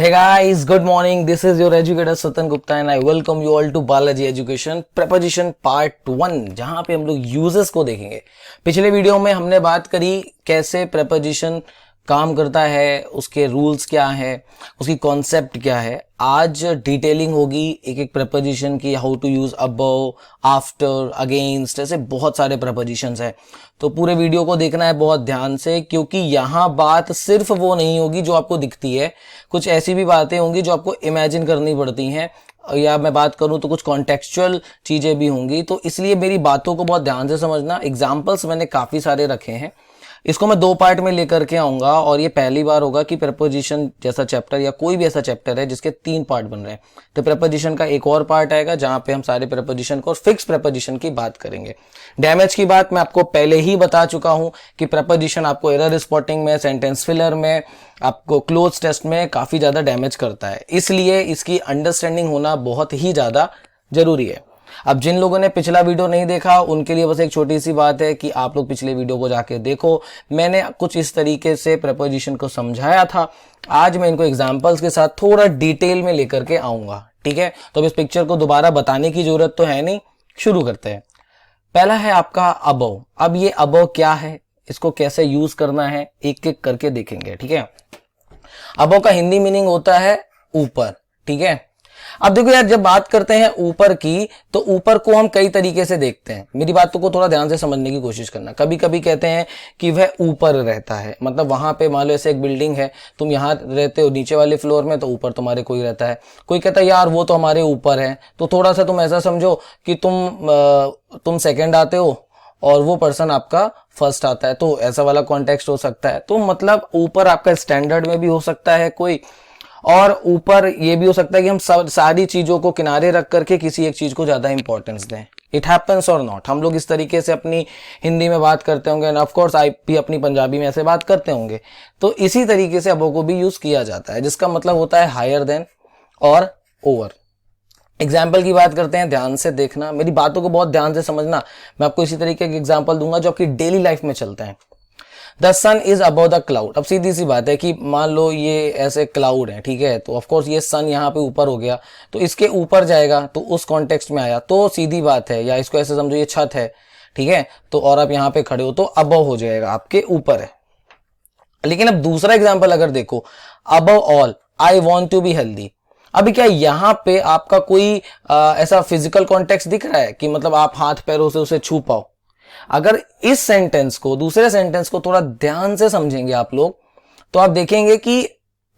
Hey guys, good morning. This is your educator Satan Gupta and I welcome you all to Balaji Education Preposition Part 1 जहां पे हम लोग uses को देखेंगे। पिछले वीडियो में हमने बात करी कैसे preposition काम करता है, उसके रूल्स क्या है, उसकी कॉन्सेप्ट क्या है। आज डिटेलिंग होगी एक एक preposition की, how to use above, after, against, ऐसे बहुत सारे prepositions हैं। तो पूरे वीडियो को देखना है बहुत ध्यान से, क्योंकि यहाँ बात सिर्फ वो नहीं होगी जो आपको दिखती है, कुछ ऐसी भी बातें होंगी जो आपको इमेजिन करनी पड़ती हैं, या मैं बात करूं तो कुछ कॉन्टेक्चुअल चीजें भी होंगी। तो इसलिए मेरी बातों को बहुत ध्यान से समझना। एग्जाम्पल्स मैंने काफी सारे रखे हैं, इसको मैं 2 पार्ट में लेकर के आऊंगा और ये पहली बार होगा कि प्रेपोजिशन जैसा चैप्टर या कोई भी ऐसा चैप्टर है जिसके 3 पार्ट बन रहे हैं। तो प्रेपोजिशन का एक और पार्ट आएगा जहां पे हम सारे प्रेपोजिशन को और फिक्स प्रेपोजिशन की बात करेंगे। डैमेज की बात मैं आपको पहले ही बता चुका हूं कि प्रेपोजिशन आपको एरर स्पॉटिंग में, सेंटेंस फिलर में, आपको क्लोज टेस्ट में काफी ज्यादा डैमेज करता है, इसलिए इसकी अंडरस्टैंडिंग होना बहुत ही ज्यादा जरूरी है। अब जिन लोगों ने पिछला वीडियो नहीं देखा उनके लिए बस एक छोटी सी बात है कि आप लोग पिछले वीडियो को जाके देखो। मैंने कुछ इस तरीके से प्रेपोजिशन को समझाया था, आज मैं इनको एग्जांपल्स के साथ थोड़ा डिटेल में लेकर के आऊंगा, ठीक है। तो अब इस पिक्चर को दोबारा बताने की जरूरत तो है नहीं, शुरू करते हैं। पहला है आपका अबव। अब ये अबव क्या है, इसको कैसे यूज करना है, एक एक करके देखेंगे, ठीक है। अबव का हिंदी मीनिंग होता है ऊपर, ठीक है। अब देखो यार, जब बात करते हैं ऊपर की तो ऊपर को हम कई तरीके से देखते हैं। मेरी बातों को थोड़ा ध्यान से समझने की कोशिश करना। कभी कभी कहते हैं कि वह ऊपर रहता है, मतलब वहां पे मान लो ऐसे एक बिल्डिंग है, तुम यहां रहते हो नीचे वाले फ्लोर में, तो ऊपर तुम्हारे कोई रहता है। कोई कहता है यार वो तो हमारे ऊपर है, तो थोड़ा सा तुम ऐसा समझो कि तुम सेकंड आते हो और वो पर्सन आपका फर्स्ट आता है, तो ऐसा वाला कॉन्टेक्स्ट हो सकता है। तो मतलब ऊपर आपका स्टैंडर्ड में भी हो सकता है कोई, और ऊपर ये भी हो सकता है कि हम सारी चीजों को किनारे रख करके किसी एक चीज को ज्यादा इंपॉर्टेंस दें। इट हैपन्स और नॉट, हम लोग इस तरीके से अपनी हिंदी में बात करते होंगे, एंड ऑफ कोर्स आप भी अपनी पंजाबी में ऐसे बात करते होंगे। तो इसी तरीके से अबव को भी यूज किया जाता है, जिसका मतलब होता है हायर देन और ओवर। एग्जाम्पल की बात करते हैं, ध्यान से देखना, मेरी बातों को बहुत ध्यान से समझना। मैं आपको इसी तरीके के एग्जाम्पल दूंगा जो आपकी डेली लाइफ में चलते हैं। The sun is above the cloud. अब सीधी सी बात है कि मान लो ये ऐसे क्लाउड है, ठीक है, तो ऑफकोर्स ये सन यहाँ पे ऊपर हो गया, तो इसके ऊपर जाएगा, तो उस कॉन्टेक्स्ट में आया, तो सीधी बात है, या इसको ऐसे समझो ये छत है, ठीक है, तो और आप यहाँ पे खड़े हो तो अबव हो जाएगा, आपके ऊपर है। लेकिन अब दूसरा एग्जाम्पल अगर देखो, above all I want to be healthy. अभी क्या यहाँ पे आपका कोई ऐसा फिजिकल कॉन्टेक्स्ट दिख रहा है कि मतलब आप हाथ पैरों से उसे छू पाओ? अगर इस सेंटेंस को, दूसरे सेंटेंस को थोड़ा ध्यान से समझेंगे आप लोग, तो आप देखेंगे कि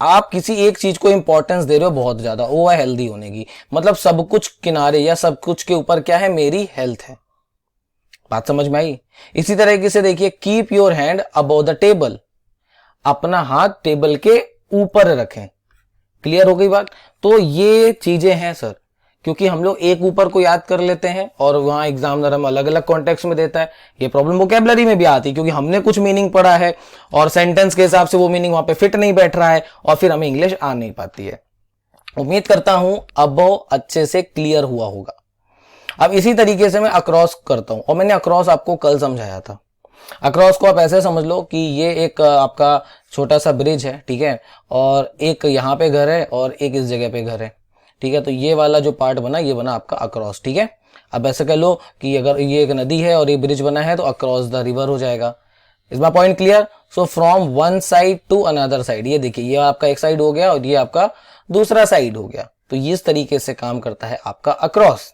आप किसी एक चीज को इंपॉर्टेंस दे रहे हो बहुत ज्यादा, वो है हेल्दी होने की। मतलब सब कुछ किनारे या सब कुछ के ऊपर क्या है, मेरी हेल्थ है। बात समझ में आई? इसी तरीके से देखिए, keep your hand above the table. अपना हाथ टेबल के ऊपर रखें। क्लियर हो गई बात? तो ये चीजें हैं सर, क्योंकि हम लोग एक ऊपर को याद कर लेते हैं और वहां एग्जामिनर हम अलग अलग कॉन्टेक्स्ट में देता है। ये प्रॉब्लम वोकैबुलरी में भी आती है, क्योंकि हमने कुछ मीनिंग पढ़ा है और सेंटेंस के हिसाब से वो मीनिंग वहां पे फिट नहीं बैठ रहा है और फिर हमें इंग्लिश आ नहीं पाती है। उम्मीद करता हूं अबव अच्छे से क्लियर हुआ होगा। अब इसी तरीके से मैं अक्रॉस करता हूं, और मैंने अक्रॉस आपको कल समझाया था। अक्रॉस को आप ऐसे समझ लो कि ये एक आपका छोटा सा ब्रिज है, ठीक है, और एक यहाँ पे घर है और एक इस जगह पे घर है, ठीक है। तो ये वाला जो पार्ट बना, ये बना आपका अक्रॉस, ठीक है। अब ऐसे कह लो कि अगर ये एक नदी है और ये ब्रिज बना है तो अक्रॉस द रिवर हो जाएगा। Is my point clear? So from one side to another side, ये देखिए ये आपका एक साइड हो गया और ये आपका दूसरा साइड हो गया। तो इस तरीके से काम करता है आपका across.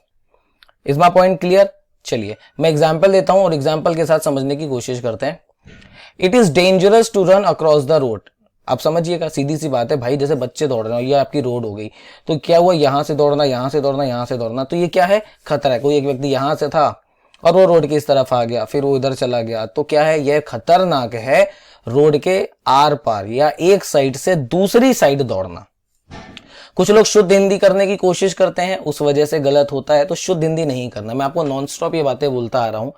Is my point clear? चलिए मैं एग्जाम्पल देता हूं और एग्जाम्पल के साथ समझने की कोशिश करते हैं। It is dangerous to run across the road. आप समझिएगा, सीधी सी बात है भाई, जैसे बच्चे दौड़ रहे हो, ये आपकी रोड हो गई, तो क्या हुआ, यहां से दौड़ना, यहां से दौड़ना, यहां से दौड़ना, तो ये क्या है, खतरा है। कोई एक व्यक्ति यहां से था और वो रोड की इस तरफ आ गया, फिर वो इधर चला गया, तो क्या है, यह खतरनाक है रोड के आर पार या एक साइड से दूसरी साइड दौड़ना। कुछ लोग शुद्ध हिंदी करने की कोशिश करते हैं, उस वजह से गलत होता है, तो शुद्ध हिंदी नहीं करना। मैं आपको नॉन स्टॉप ये बातें बोलता आ रहा हूं।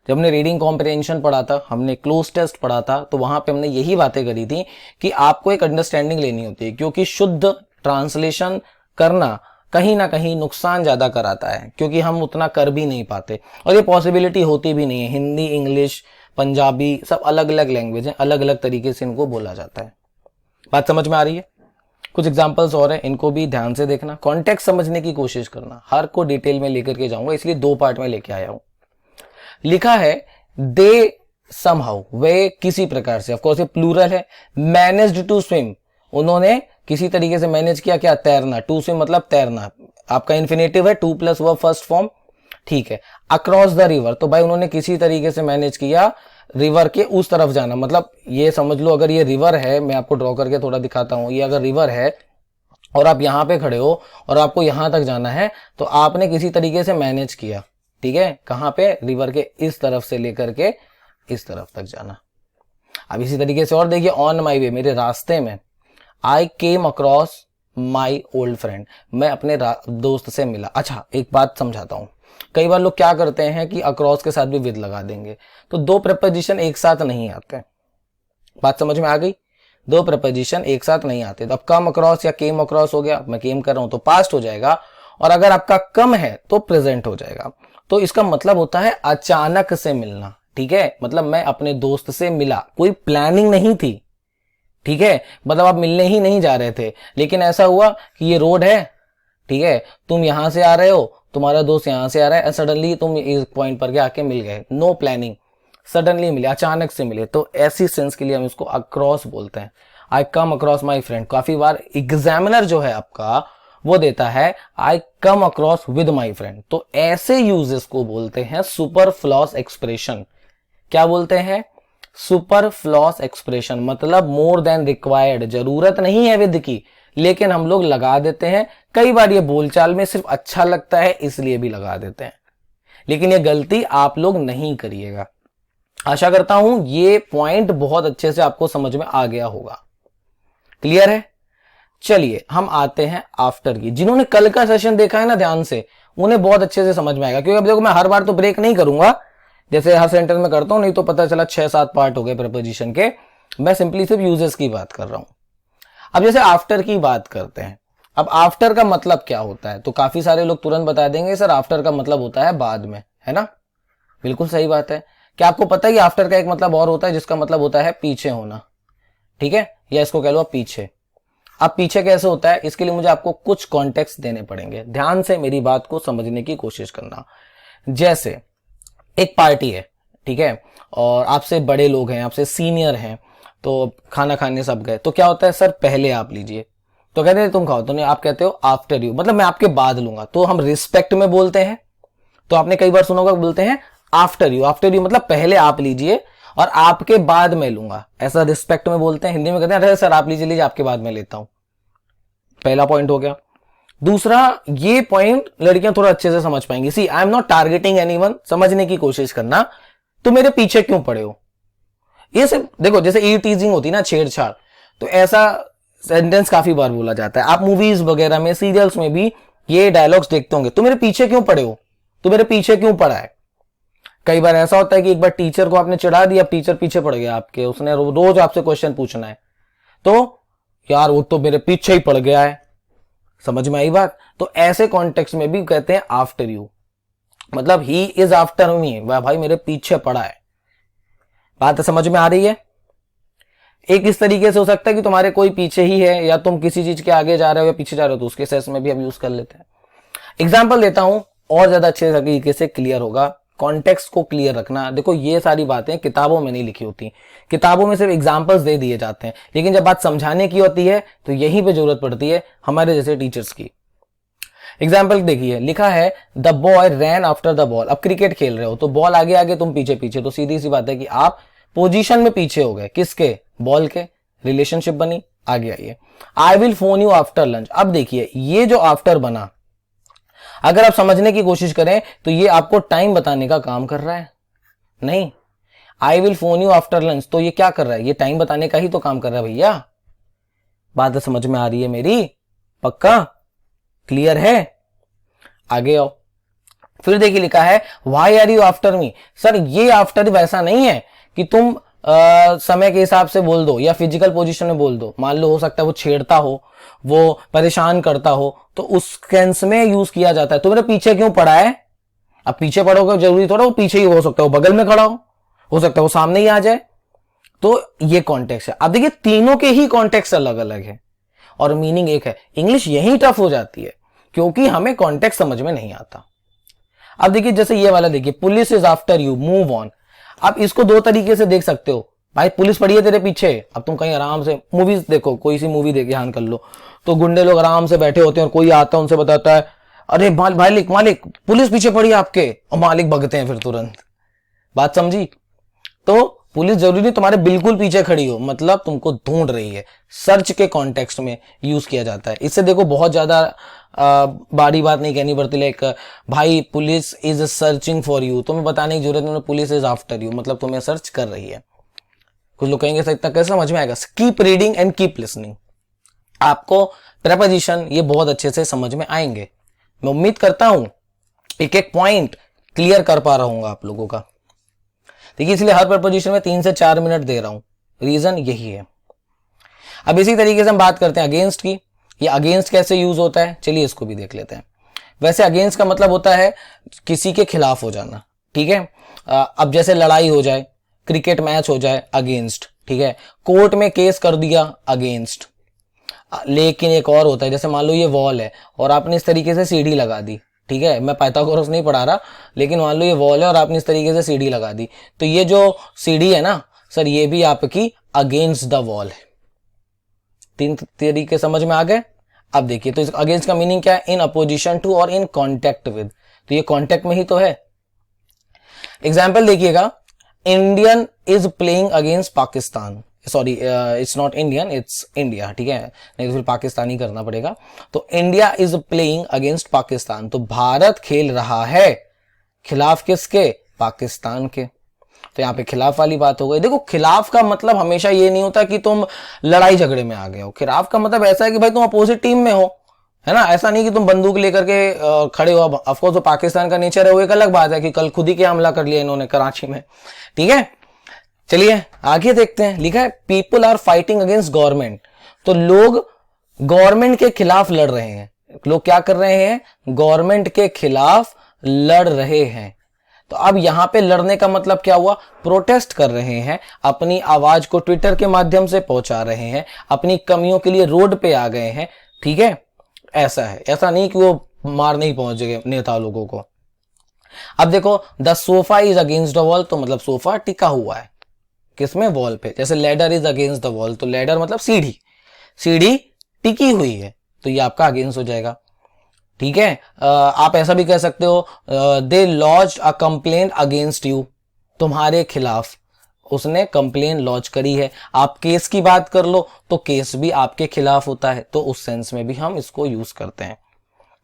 जब हमने रीडिंग कॉम्प्रिहेंशन पढ़ा था, हमने क्लोज टेस्ट पढ़ा था, तो वहां पे हमने यही बातें करी थी कि आपको एक अंडरस्टैंडिंग लेनी होती है, क्योंकि शुद्ध ट्रांसलेशन करना कहीं ना कहीं नुकसान ज्यादा कराता है, क्योंकि हम उतना कर भी नहीं पाते और ये पॉसिबिलिटी होती भी नहीं है। हिंदी, इंग्लिश, पंजाबी सब अलग अलग लैंग्वेज है, अलग अलग तरीके से इनको बोला जाता है। बात समझ में आ रही है? कुछ एग्जांपल्स और हैं, इनको भी ध्यान से देखना, कॉन्टेक्स्ट समझने की कोशिश करना, हर को डिटेल में लेकर के जाऊंगा, इसलिए 2 पार्ट में लेके आया हूं। लिखा है दे समहाउ, वे किसी प्रकार से, ऑफ कोर्स ये प्लूरल है, मैनेज्ड टू स्विम, उन्होंने किसी तरीके से मैनेज किया, क्या, तैरना, टू स्विम मतलब तैरना, आपका इन्फिनेटिव है, 2 प्लस वर्ब फर्स्ट फॉर्म, ठीक है। अक्रॉस द रिवर, तो भाई उन्होंने किसी तरीके से मैनेज किया रिवर के उस तरफ जाना, मतलब ये समझ लो अगर ये रिवर है, मैं आपको ड्रॉ करके थोड़ा दिखाता हूं, ये अगर रिवर है और आप यहां पे खड़े हो और आपको यहां तक जाना है, तो आपने किसी तरीके से मैनेज किया, ठीक है, कहां पे, रिवर के इस तरफ से लेकर के इस तरफ तक जाना। अब इसी तरीके से और देखिए, ऑन माई वे, मेरे रास्ते में, I came across my old friend, मैं अपने दोस्त से मिला। अच्छा एक बात समझाता हूं, कई बार लोग क्या करते हैं कि अक्रॉस के साथ भी विद लगा देंगे, तो 2 प्रपोजिशन एक साथ नहीं आते, बात समझ में आ गई, 2 प्रपोजिशन एक साथ नहीं आते। तो अब कम अक्रॉस या केम अक्रॉस हो गया, मैं केम कर रहा हूं तो पास्ट हो जाएगा, और अगर आपका कम है तो प्रेजेंट हो जाएगा। तो इसका मतलब होता है अचानक से मिलना, ठीक है, मतलब मैं अपने दोस्त से मिला, कोई प्लानिंग नहीं थी, ठीक है, मतलब आप मिलने ही नहीं जा रहे थे, लेकिन ऐसा हुआ कि ये रोड है, ठीक है, तुम यहां से आ रहे हो, तुम्हारा दोस्त यहां से आ रहा है, सडनली तुम इस पॉइंट पर आके मिल गए, नो प्लानिंग, सडनली मिले, अचानक से मिले, तो ऐसी सेंस के लिए हम इसको अक्रॉस बोलते हैं। आई कम अक्रॉस माई फ्रेंड, काफी बार एग्जामिनर जो है आपका वो देता है I come across with my friend, तो ऐसे यूजेस को बोलते हैं सुपरफ्लॉस एक्सप्रेशन। क्या बोलते हैं, सुपरफ्लॉस एक्सप्रेशन, मतलब मोर देन रिक्वायर्ड, जरूरत नहीं है विद की, लेकिन हम लोग लगा देते हैं। कई बार ये बोलचाल में सिर्फ अच्छा लगता है इसलिए भी लगा देते हैं, लेकिन ये गलती आप लोग नहीं करिएगा। आशा करता हूं ये पॉइंट बहुत अच्छे से आपको समझ में आ गया होगा, क्लियर है। चलिए हम आते हैं आफ्टर की, जिन्होंने कल का सेशन देखा है ना ध्यान से, उन्हें बहुत अच्छे से समझ में आएगा, क्योंकि अब देखो मैं हर बार तो ब्रेक नहीं करूंगा जैसे हर सेंटेंस में करता हूं, नहीं तो पता चला 6-7 पार्ट हो गए प्रपोजिशन के, मैं सिंपली सिर्फ यूजेस की बात कर रहा हूं। अब जैसे आफ्टर की बात करते हैं, अब आफ्टर का मतलब क्या होता है, तो काफी सारे लोग तुरंत बता देंगे सर आफ्टर का मतलब होता है बाद में, है ना, बिल्कुल सही बात है। क्या आपको पता है कि आफ्टर का एक मतलब और होता है जिसका मतलब होता है पीछे होना, ठीक है, या इसको कह लो आप पीछे। अब पीछे कैसे होता है, इसके लिए मुझे आपको कुछ कॉन्टेक्स्ट देने पड़ेंगे, ध्यान से मेरी बात को समझने की कोशिश करना। जैसे एक पार्टी है, ठीक है, और आपसे बड़े लोग हैं, आपसे सीनियर हैं, तो खाना खाने सब गए, तो क्या होता है, सर पहले आप लीजिए, तो कहते हैं तुम खाओ, तो नहीं, आप कहते हो आफ्टर यू, मतलब मैं आपके बाद लूंगा, तो हम रिस्पेक्ट में बोलते हैं, तो आपने कई बार सुना होगा बोलते हैं आफ्टर यू, आफ्टर यू मतलब पहले आप लीजिए और आपके बाद मैं लूंगा, ऐसा रिस्पेक्ट में बोलते हैं। हिंदी में कहते हैं अरे सर आप लीजिए आपके बाद मैं लेता हूं, पहला पॉइंट हो गया। दूसरा, ये पॉइंट लड़कियां थोड़ा अच्छे से समझ पाएंगी, see I am not targeting anyone, समझने की कोशिश करना, तो मेरे पीछे क्यों पड़े हो, ये सिर्फ देखो, जैसे ई टीजिंग होती ना, छेड़छाड़, तो ऐसा सेंटेंस काफी बार बोला जाता है। आप मूवीज वगैरह में, सीरियल्स में भी ये डायलॉग्स देखते होंगे, तो मेरे पीछे क्यों पड़े हो, तो मेरे पीछे क्यों पड़ा है। कई बार ऐसा होता है कि एक बार टीचर को आपने चिढ़ा दिया, टीचर पीछे पड़ गया आपके, उसने रोज आपसे क्वेश्चन पूछना है, तो यार वो तो मेरे पीछे ही पड़ गया है, समझ में आई बात। तो ऐसे कॉन्टेक्स्ट में भी कहते हैं आफ्टर यू, मतलब ही इज आफ्टर मी, वह भाई मेरे पीछे पड़ा है, बात समझ में आ रही है। एक इस तरीके से हो सकता है कि तुम्हारे कोई पीछे ही है, या तुम किसी चीज के आगे जा रहे हो या पीछे जा रहे हो, तो उसके सेंस में भी हम यूज कर लेते हैं। एग्जाम्पल देता हूं और ज्यादा अच्छे तरीके से क्लियर होगा, कॉन्टेक्स्ट को क्लियर रखना। देखो ये सारी बातें किताबों में नहीं लिखी होती, किताबों में सिर्फ एग्जाम्पल्स दे दिए जाते हैं, लेकिन जब बात समझाने की होती है तो यहीं पे जरूरत पड़ती है हमारे जैसे टीचर्स की। एग्जाम्पल देखिए, लिखा है the boy rain after the ball. अब क्रिकेट खेल रहे हो तो बॉल आगे आगे, तुम पीछे पीछे, तो सीधी सी बात है कि आप पोजीशन में पीछे हो गए, किसके, बॉल के, रिलेशनशिप बनी। आगे आइए, I will phone you after lunch. अब देखिए ये जो आफ्टर बना, अगर आप समझने की कोशिश करें तो ये आपको टाइम बताने का काम कर रहा है, नहीं, I will phone you after lunch, तो ये क्या कर रहा है, ये टाइम बताने का ही तो काम कर रहा है भैया। बात समझ में आ रही है मेरी, पक्का क्लियर है। आगे आओ, फिर देखिए लिखा है why are you after me. Sir ये आफ्टर वैसा नहीं है कि तुम समय के हिसाब से बोल दो या फिजिकल पोजीशन में बोल दो। मान लो हो सकता है वो छेड़ता हो, वो परेशान करता हो, तो उस सेंस में यूज किया जाता है। तो मेरे पीछे क्यों पड़ा है, अब पीछे पड़ोगे जरूरी थोड़ा वो पीछे ही हो सकता है वो बगल में खड़ा हो सकता है वो सामने ही आ जाए। तो ये कॉन्टेक्स्ट है। अब देखिए तीनों के ही कॉन्टेक्स्ट अलग अलग है और मीनिंग एक है। इंग्लिश यही टफ हो जाती है क्योंकि हमें कॉन्टेक्स्ट समझ में नहीं आता। अब देखिए जैसे ये वाला देखिए, police is after you, move on. अब इसको दो तरीके से देख सकते हो, भाई पुलिस पड़ी है तेरे पीछे, अब तुम कहीं आराम से मूवीज देखो, कोई सी मूवी देख ध्यान कर लो, तो गुंडे लोग आराम से बैठे होते हैं और कोई आता है उनसे बताता है अरे मालिक मालिक पुलिस पीछे पड़ी है आपके, और मालिक भगते हैं फिर तुरंत। बात समझी? तो पुलिस जरूरी नहीं तुम्हारे बिल्कुल पीछे खड़ी हो, मतलब तुमको ढूंढ रही है। सर्च के कॉन्टेक्स्ट में यूज किया जाता है। इससे देखो बहुत ज्यादा बड़ी बात नहीं कहनी पड़ती, लाइक भाई police is searching for you, तुम्हें बताने की जरूरत नहीं, पुलिस इज आफ्टर यू, मतलब तुम्हें सर्च कर रही है। कुछ लोग कहेंगे सर इतना कैसे समझ में आएगा? Keep reading and keep listening. आपको प्रेपोजिशन ये बहुत अच्छे से समझ में आएंगे। मैं उम्मीद करता हूं एक एक पॉइंट क्लियर कर पा रहा हूं आप लोगों का। देखिए इसलिए हर प्रेपोजिशन में 3 से 4 मिनट दे रहा हूं, रीजन यही है। अब इसी तरीके से हम बात करते हैं अगेंस्ट की। ये अगेंस्ट कैसे यूज होता है, चलिए इसको भी देख लेते हैं। वैसे अगेंस्ट का मतलब होता है किसी के खिलाफ हो जाना, ठीक है। अब जैसे लड़ाई हो जाए, क्रिकेट मैच हो जाए, अगेंस्ट, ठीक है। कोर्ट में केस कर दिया, अगेंस्ट। लेकिन एक और होता है, जैसे मान लो ये वॉल है और आपने इस तरीके से सीढ़ी लगा दी, ठीक है। मैं पाइथागोरस नहीं पढ़ा रहा, लेकिन मान लो ये वॉल है और आपने इस तरीके से सीढ़ी लगा दी, तो ये जो सीढ़ी है ना सर, ये भी आपकी अगेंस्ट द वॉल है। 3 तरीके समझ में आ गए। अब देखिए तो इस अगेंस्ट का मीनिंग क्या है? इन अपोजिशन टू और इन कॉन्टेक्ट विद, तो ये कॉन्टेक्ट में ही तो है। एग्जाम्पल देखिएगा, Indian is playing against Pakistan, sorry it's not Indian, it's India, ठीक है, नहीं तो फिर पाकिस्तानी करना पड़ेगा। तो India is playing against Pakistan, तो भारत खेल रहा है खिलाफ किसके? पाकिस्तान के। तो यहाँ पे खिलाफ वाली बात हो गई। देखो खिलाफ का मतलब हमेशा ये नहीं होता कि तुम लड़ाई झगड़े में आ गए हो। खिलाफ का मतलब ऐसा है कि भाई तुम अपोजिट टीम में हो, है ना। ऐसा नहीं कि तुम बंदूक लेकर के खड़े हो। ऑफ कोर्स जो पाकिस्तान का नेचर है वो एक अलग बात है कि कल खुद ही क्या हमला कर लिया इन्होंने कराची में, ठीक है। चलिए आगे देखते हैं। लिखा है people are fighting against government, तो लोग गवर्नमेंट के खिलाफ लड़ रहे हैं। लोग क्या कर रहे हैं? गवर्नमेंट के खिलाफ लड़ रहे हैं। तो अब यहां पे लड़ने का मतलब क्या हुआ? प्रोटेस्ट कर रहे हैं, अपनी आवाज को ट्विटर के माध्यम से पहुंचा रहे हैं, अपनी कमियों के लिए रोड पे आ गए हैं, ठीक है। ऐसा है, ऐसा नहीं कि वो मारने ही पहुंच गए नेता लोगों को। अब देखो the sofa is against the wall, तो मतलब सोफा टिका हुआ है किसमें? वॉल पे। जैसे ladder is against the wall, तो लेडर मतलब सीढ़ी, सीढ़ी टिकी हुई है, तो ये आपका अगेंस्ट हो जाएगा, ठीक है। आप ऐसा भी कह सकते हो they launched a complaint against you, तुम्हारे खिलाफ उसने कंप्लेन लॉन्च करी है। आप केस की बात कर लो तो केस भी आपके खिलाफ होता है, तो उस सेंस में भी हम इसको यूज करते हैं।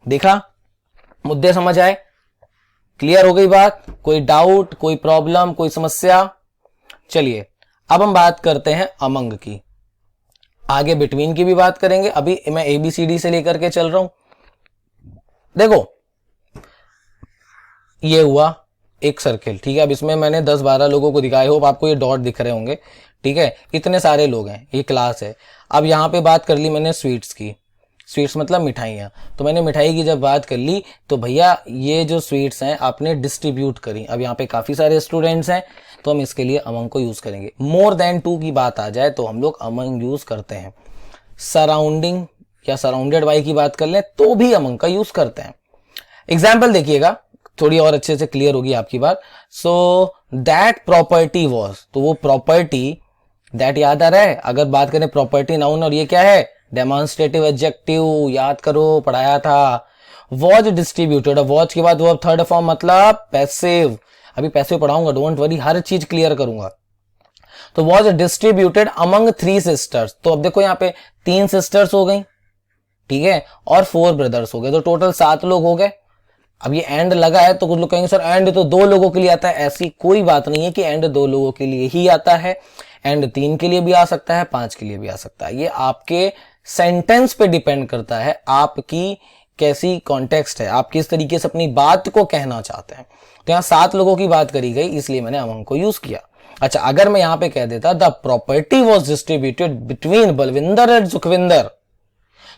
देखा, मुद्दे समझ आए? क्लियर हो गई बात? कोई डाउट, कोई प्रॉब्लम, कोई समस्या? चलिए अब हम बात करते हैं अमंग की। आगे बिटवीन की भी बात करेंगे। अभी मैं ABCD से लेकर के चल रहा हूं। देखो ये हुआ एक सर्किल, ठीक है। अब इसमें मैंने 10-12 लोगों को दिखाया, होप आपको ये डॉट दिख रहे होंगे, ठीक है। इतने सारे लोग हैं, ये क्लास है। अब यहां पे बात कर ली मैंने स्वीट्स की, स्वीट्स मतलब मिठाइयाँ। तो मैंने मिठाई की जब बात कर ली तो भैया ये जो स्वीट्स हैं आपने डिस्ट्रीब्यूट करी। अब यहाँ पे काफ़ी सारे स्टूडेंट्स हैं तो हम इसके लिए अमंग को यूज़ करेंगे। मोर देन 2 की बात आ जाए तो हम लोग अमंग यूज़ करते हैं। सराउंडिंग या सराउंडेड बाई की बात कर लें तो भी अमंग का यूज़ करते हैं। एग्जाम्पल देखिएगा, थोड़ी और अच्छे से क्लियर होगी आपकी बात। सो दैट प्रॉपर्टी वॉज, तो वो प्रॉपर्टी, दैट याद आ रहा है? अगर बात करें प्रॉपर्टी नाउन, और ये क्या है? डेमोन्स्ट्रेटिव एडजेक्टिव, याद करो पढ़ाया था। वॉज डिस्ट्रीब्यूटेड, वॉज के बाद वर्ब थर्ड फॉर्म मतलब पैसिव। अभी पैसिव पढ़ाऊंगा, डोंट वरी, हर चीज क्लियर करूंगा। तो वॉज डिस्ट्रीब्यूटेड अमंग 3 सिस्टर्स, तो अब देखो यहाँ पे 3 सिस्टर्स हो गई, ठीक है, और 4 ब्रदर्स हो गए, तो टोटल 7 लोग हो गए। अब ये एंड लगा है तो कुछ लोग कहेंगे सर एंड तो 2 लोगों के लिए आता है। ऐसी कोई बात नहीं है कि एंड 2 लोगों के लिए ही आता है। एंड 3 के लिए भी आ सकता है, 5 के लिए भी आ सकता है। ये आपके सेंटेंस पे डिपेंड करता है, आपकी कैसी कॉन्टेक्स्ट है, आप किस तरीके से अपनी बात को कहना चाहते हैं। तो यहाँ 7 लोगों की बात करी गई, इसलिए मैंने अमंग को यूज किया। अच्छा, अगर मैं यहाँ पे कह देता the property was distributed between Balwinder and Sukhwinder,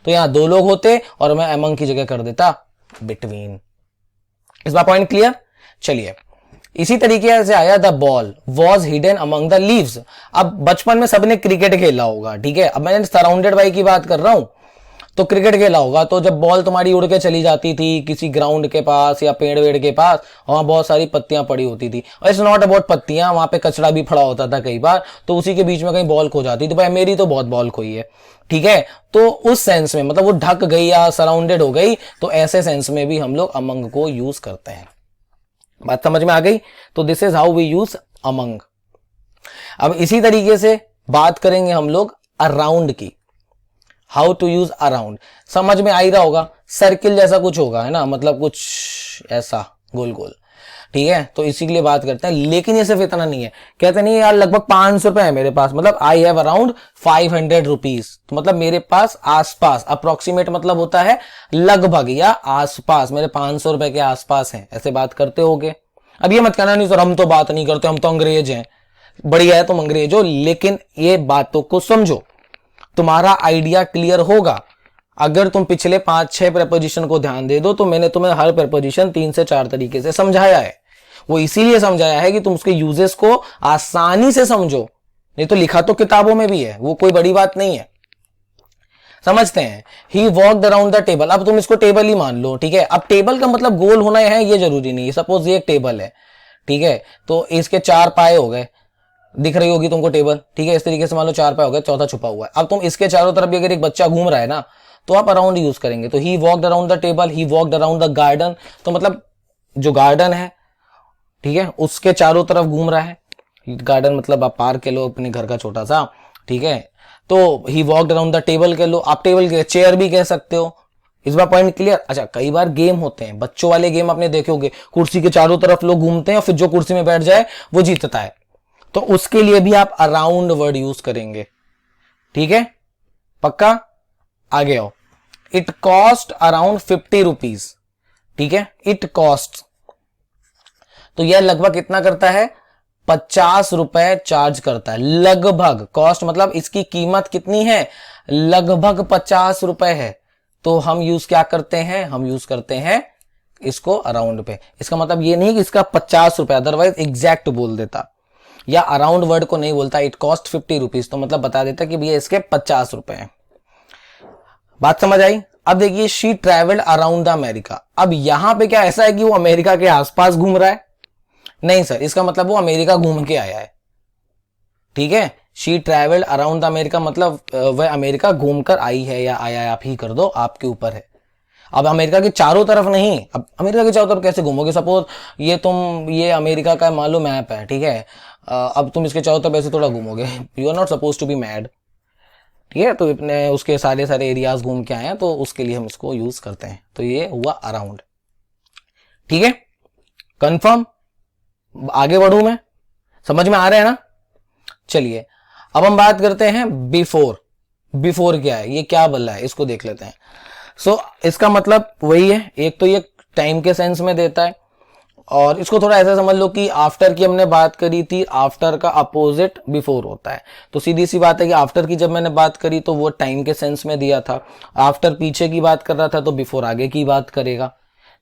तो यहाँ 2 लोग होते और मैं अमंग की जगह कर देता बिटवीन। इस बार पॉइंट क्लियर? चलिए इसी तरीके से आया the ball was hidden among the leaves. अब बचपन में सबने क्रिकेट खेला होगा, ठीक है। अब मैं सराउंडेड बाई की बात कर रहा हूं तो क्रिकेट खेला होगा, तो जब बॉल तुम्हारी उड़ के चली जाती थी किसी ग्राउंड के पास या पेड़ वेड़ के पास, वहां बहुत सारी पत्तियां पड़ी होती थी, और इट्स नॉट अबाउट पत्तियां, वहां पे कचरा भी पड़ा होता था कई बार, तो उसी के बीच में कहीं बॉल खो जाती, तो भाई मेरी तो बहुत बॉल खोई है, ठीक है। तो उस सेंस में मतलब वो ढक गई या सराउंडेड हो गई, तो ऐसे सेंस में भी हम लोग अमंग को यूज करते हैं। बात समझ में आ गई? तो this is how we use among. अब इसी तरीके से बात करेंगे हम लोग अराउंड की, हाउ टू यूज अराउंड। समझ में आ ही रहा होगा, सर्किल जैसा कुछ होगा, है ना, मतलब कुछ ऐसा गोल गोल, ठीक है। तो इसी के लिए बात करते हैं, लेकिन ये सिर्फ इतना नहीं है, कहते नहीं यार लगभग 500 रुपए है मेरे पास, मतलब आई हैव अराउंड 500 रुपीज, तो मतलब मेरे पास आसपास, अप्रोक्सीमेट मतलब होता है लगभग या आसपास, मेरे 500 रुपए के आसपास हैं, ऐसे बात करते होगे। अब ये मत कहना नहीं सर हम तो बात नहीं करते, हम तो अंग्रेज हैं, बढ़िया है तुम अंग्रेज हो, लेकिन ये बातों को समझो, तुम्हारा आइडिया क्लियर होगा अगर तुम पिछले 5-6 प्रेपोजिशन को ध्यान दे दो। तो मैंने तुम्हें हर प्रेपोजिशन 3 से 4 तरीके से समझाया है, वो इसीलिए समझाया है कि तुम उसके यूजेस को आसानी से समझो, नहीं तो लिखा तो किताबों में भी है, वो कोई बड़ी बात नहीं है। समझते हैं, he walked around the table, अब तुम इसको टेबल ही मान लो, ठीक है। अब टेबल का मतलब गोल होना है ये जरूरी नहीं है, सपोज ये एक टेबल है, ठीक है, तो इसके 4 पाए हो गए, दिख रही होगी तुमको टेबल, ठीक है, इस तरीके से मान लो 4 पाए हो गए, चौथा छुपा हुआ है। अब तुम इसके चारों तरफ भी अगर एक बच्चा घूम रहा है ना, तो आप अराउंड यूज करेंगे। तो he walked around the table, he walked around the garden, तो मतलब जो गार्डन है, ठीक है, उसके चारों तरफ घूम रहा है। गार्डन मतलब आप पार्क के लो अपने घर का छोटा सा, ठीक है। तो he walked around the table के लो, आप टेबल के चेयर भी कह सकते हो। इस बार पॉइंट क्लियर? अच्छा, कई बार गेम होते हैं, बच्चों वाले गेम आपने देखे होंगे, कुर्सी के चारों तरफ लोग घूमते हैं और फिर जो कुर्सी में बैठ जाए वो जीतता है, तो उसके लिए भी आप अराउंड वर्ड यूज करेंगे, ठीक है, पक्का? आगे आओ, इट कॉस्ट अराउंड 50 रुपीज, ठीक है, इट कॉस्ट, तो यह लगभग कितना करता है, 50 रुपए चार्ज करता है, लगभग, कॉस्ट मतलब इसकी कीमत कितनी है, लगभग 50 रुपए है। तो हम यूज क्या करते हैं, हम यूज करते हैं इसको अराउंड पे। इसका मतलब ये नहीं कि इसका 50 रुपए, अदरवाइज एग्जैक्ट बोल देता, या अराउंड वर्ड को नहीं बोलता, इट कॉस्ट 50 रुपीज, तो मतलब बता देता कि भैया इसके 50 रुपए हैं। बात समझ आई? अब देखिए, she travelled around the America, अब यहां पे क्या ऐसा है कि वो अमेरिका के आसपास घूम रहा है? नहीं सर, इसका मतलब वो अमेरिका घूम के आया है, ठीक है। She travelled around the America मतलब वह अमेरिका घूमकर आई है या आया है, आप ही कर दो, आपके ऊपर है। अब अमेरिका के चारों तरफ नहीं, अब अमेरिका के चारों तरफ कैसे घूमोगे, सपोज ये अमेरिका का मान लो मैप है, ठीक है, अब तुम इसके चारों तरफ ऐसे थोड़ा घूमोगे, you are not suppose to be mad, ठीक है। तो इतने उसके सारे एरियाज घूम के आए हैं, तो उसके लिए हम इसको यूज करते हैं, तो ये हुआ अराउंड, ठीक है, कंफर्म? आगे बढ़ू मैं, समझ में आ रहा है ना? चलिए अब हम बात करते हैं बिफोर। बिफोर क्या है, ये क्या बोला है, इसको देख लेते हैं। सो इसका मतलब वही है, एक तो ये टाइम के सेंस में देता है, और इसको थोड़ा ऐसा समझ लो कि आफ्टर की हमने बात करी थी, आफ्टर का अपोजिट बिफोर होता है। तो सीधी सी बात है कि आफ्टर की जब मैंने बात करी तो वो टाइम के सेंस में दिया था, आफ्टर पीछे की बात कर रहा था तो बिफोर आगे की बात करेगा,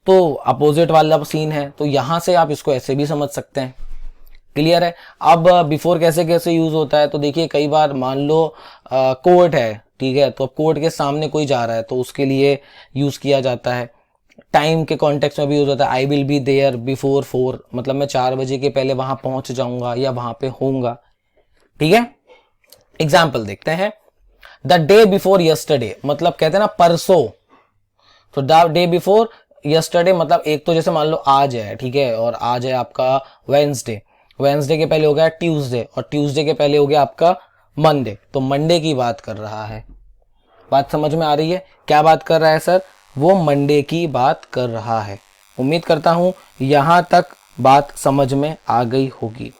तो अपोजिट वाला सीन है। तो यहां से आप इसको ऐसे भी समझ सकते हैं, क्लियर है? अब बिफोर कैसे कैसे यूज होता है, तो देखिए कई बार मान लो कोर्ट है, ठीक है, तो अब कोर्ट के सामने कोई जा रहा है तो उसके लिए यूज किया जाता है। टाइम के कॉन्टेक्स्ट में भी यूज होता है, I will be there before 4, मतलब मैं 4 बजे के पहले वहां पहुंच जाऊंगा या वहां पे होऊंगा, ठीक है। एग्जाम्पल देखते हैं, द डे बिफोर यस्टरडे, मतलब कहते हैं ना परसों, तो द डे बिफोर यस्टरडे मतलब एक तो जैसे मान लो आज है, ठीक है, और आज है आपका वेंसडे, वेंसडे के पहले हो गया ट्यूसडे, और ट्यूसडे के पहले हो गया आपका मंडे, तो मंडे की बात कर रहा है। बात समझ में आ रही है? क्या बात कर रहा है सर? वो मंडे की बात कर रहा है। उम्मीद करता हूं यहां तक बात समझ में आ गई होगी।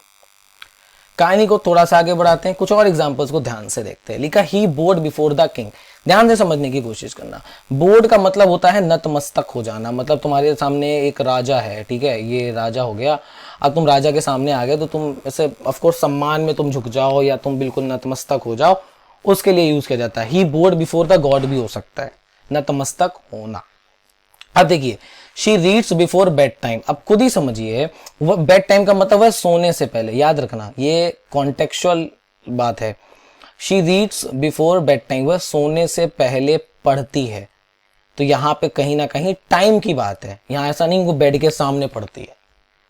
कहानी को थोड़ा सा आगे बढ़ाते हैं, कुछ और एग्जांपल्स को ध्यान से देखते हैं। लिखा ही बोर्ड बिफोर द किंग, ध्यान से समझने की कोशिश करना। बोर्ड का मतलब होता है नतमस्तक हो जाना, मतलब तुम्हारे सामने एक राजा है, ठीक है, ये राजा हो गया, अब तुम राजा के सामने आ गए तो तुम ऐसे ऑफ कोर्स सम्मान में तुम झुक जाओ या तुम बिल्कुल नतमस्तक हो जाओ, उसके लिए यूज किया जाता है। ही बोर्ड बिफोर द गॉड भी हो सकता है, नतमस्तक होना। अब देखिए, she reads before bed time, अब खुद ही समझिए, वह बेड टाइम का मतलब है सोने से पहले, याद रखना ये कॉन्टेक्चुअल बात है। She reads before bed time, वह सोने से पहले पढ़ती है। तो यहाँ पे कहीं ना कहीं टाइम की बात है। यहाँ ऐसा नहीं वो बेड के सामने पढ़ती है।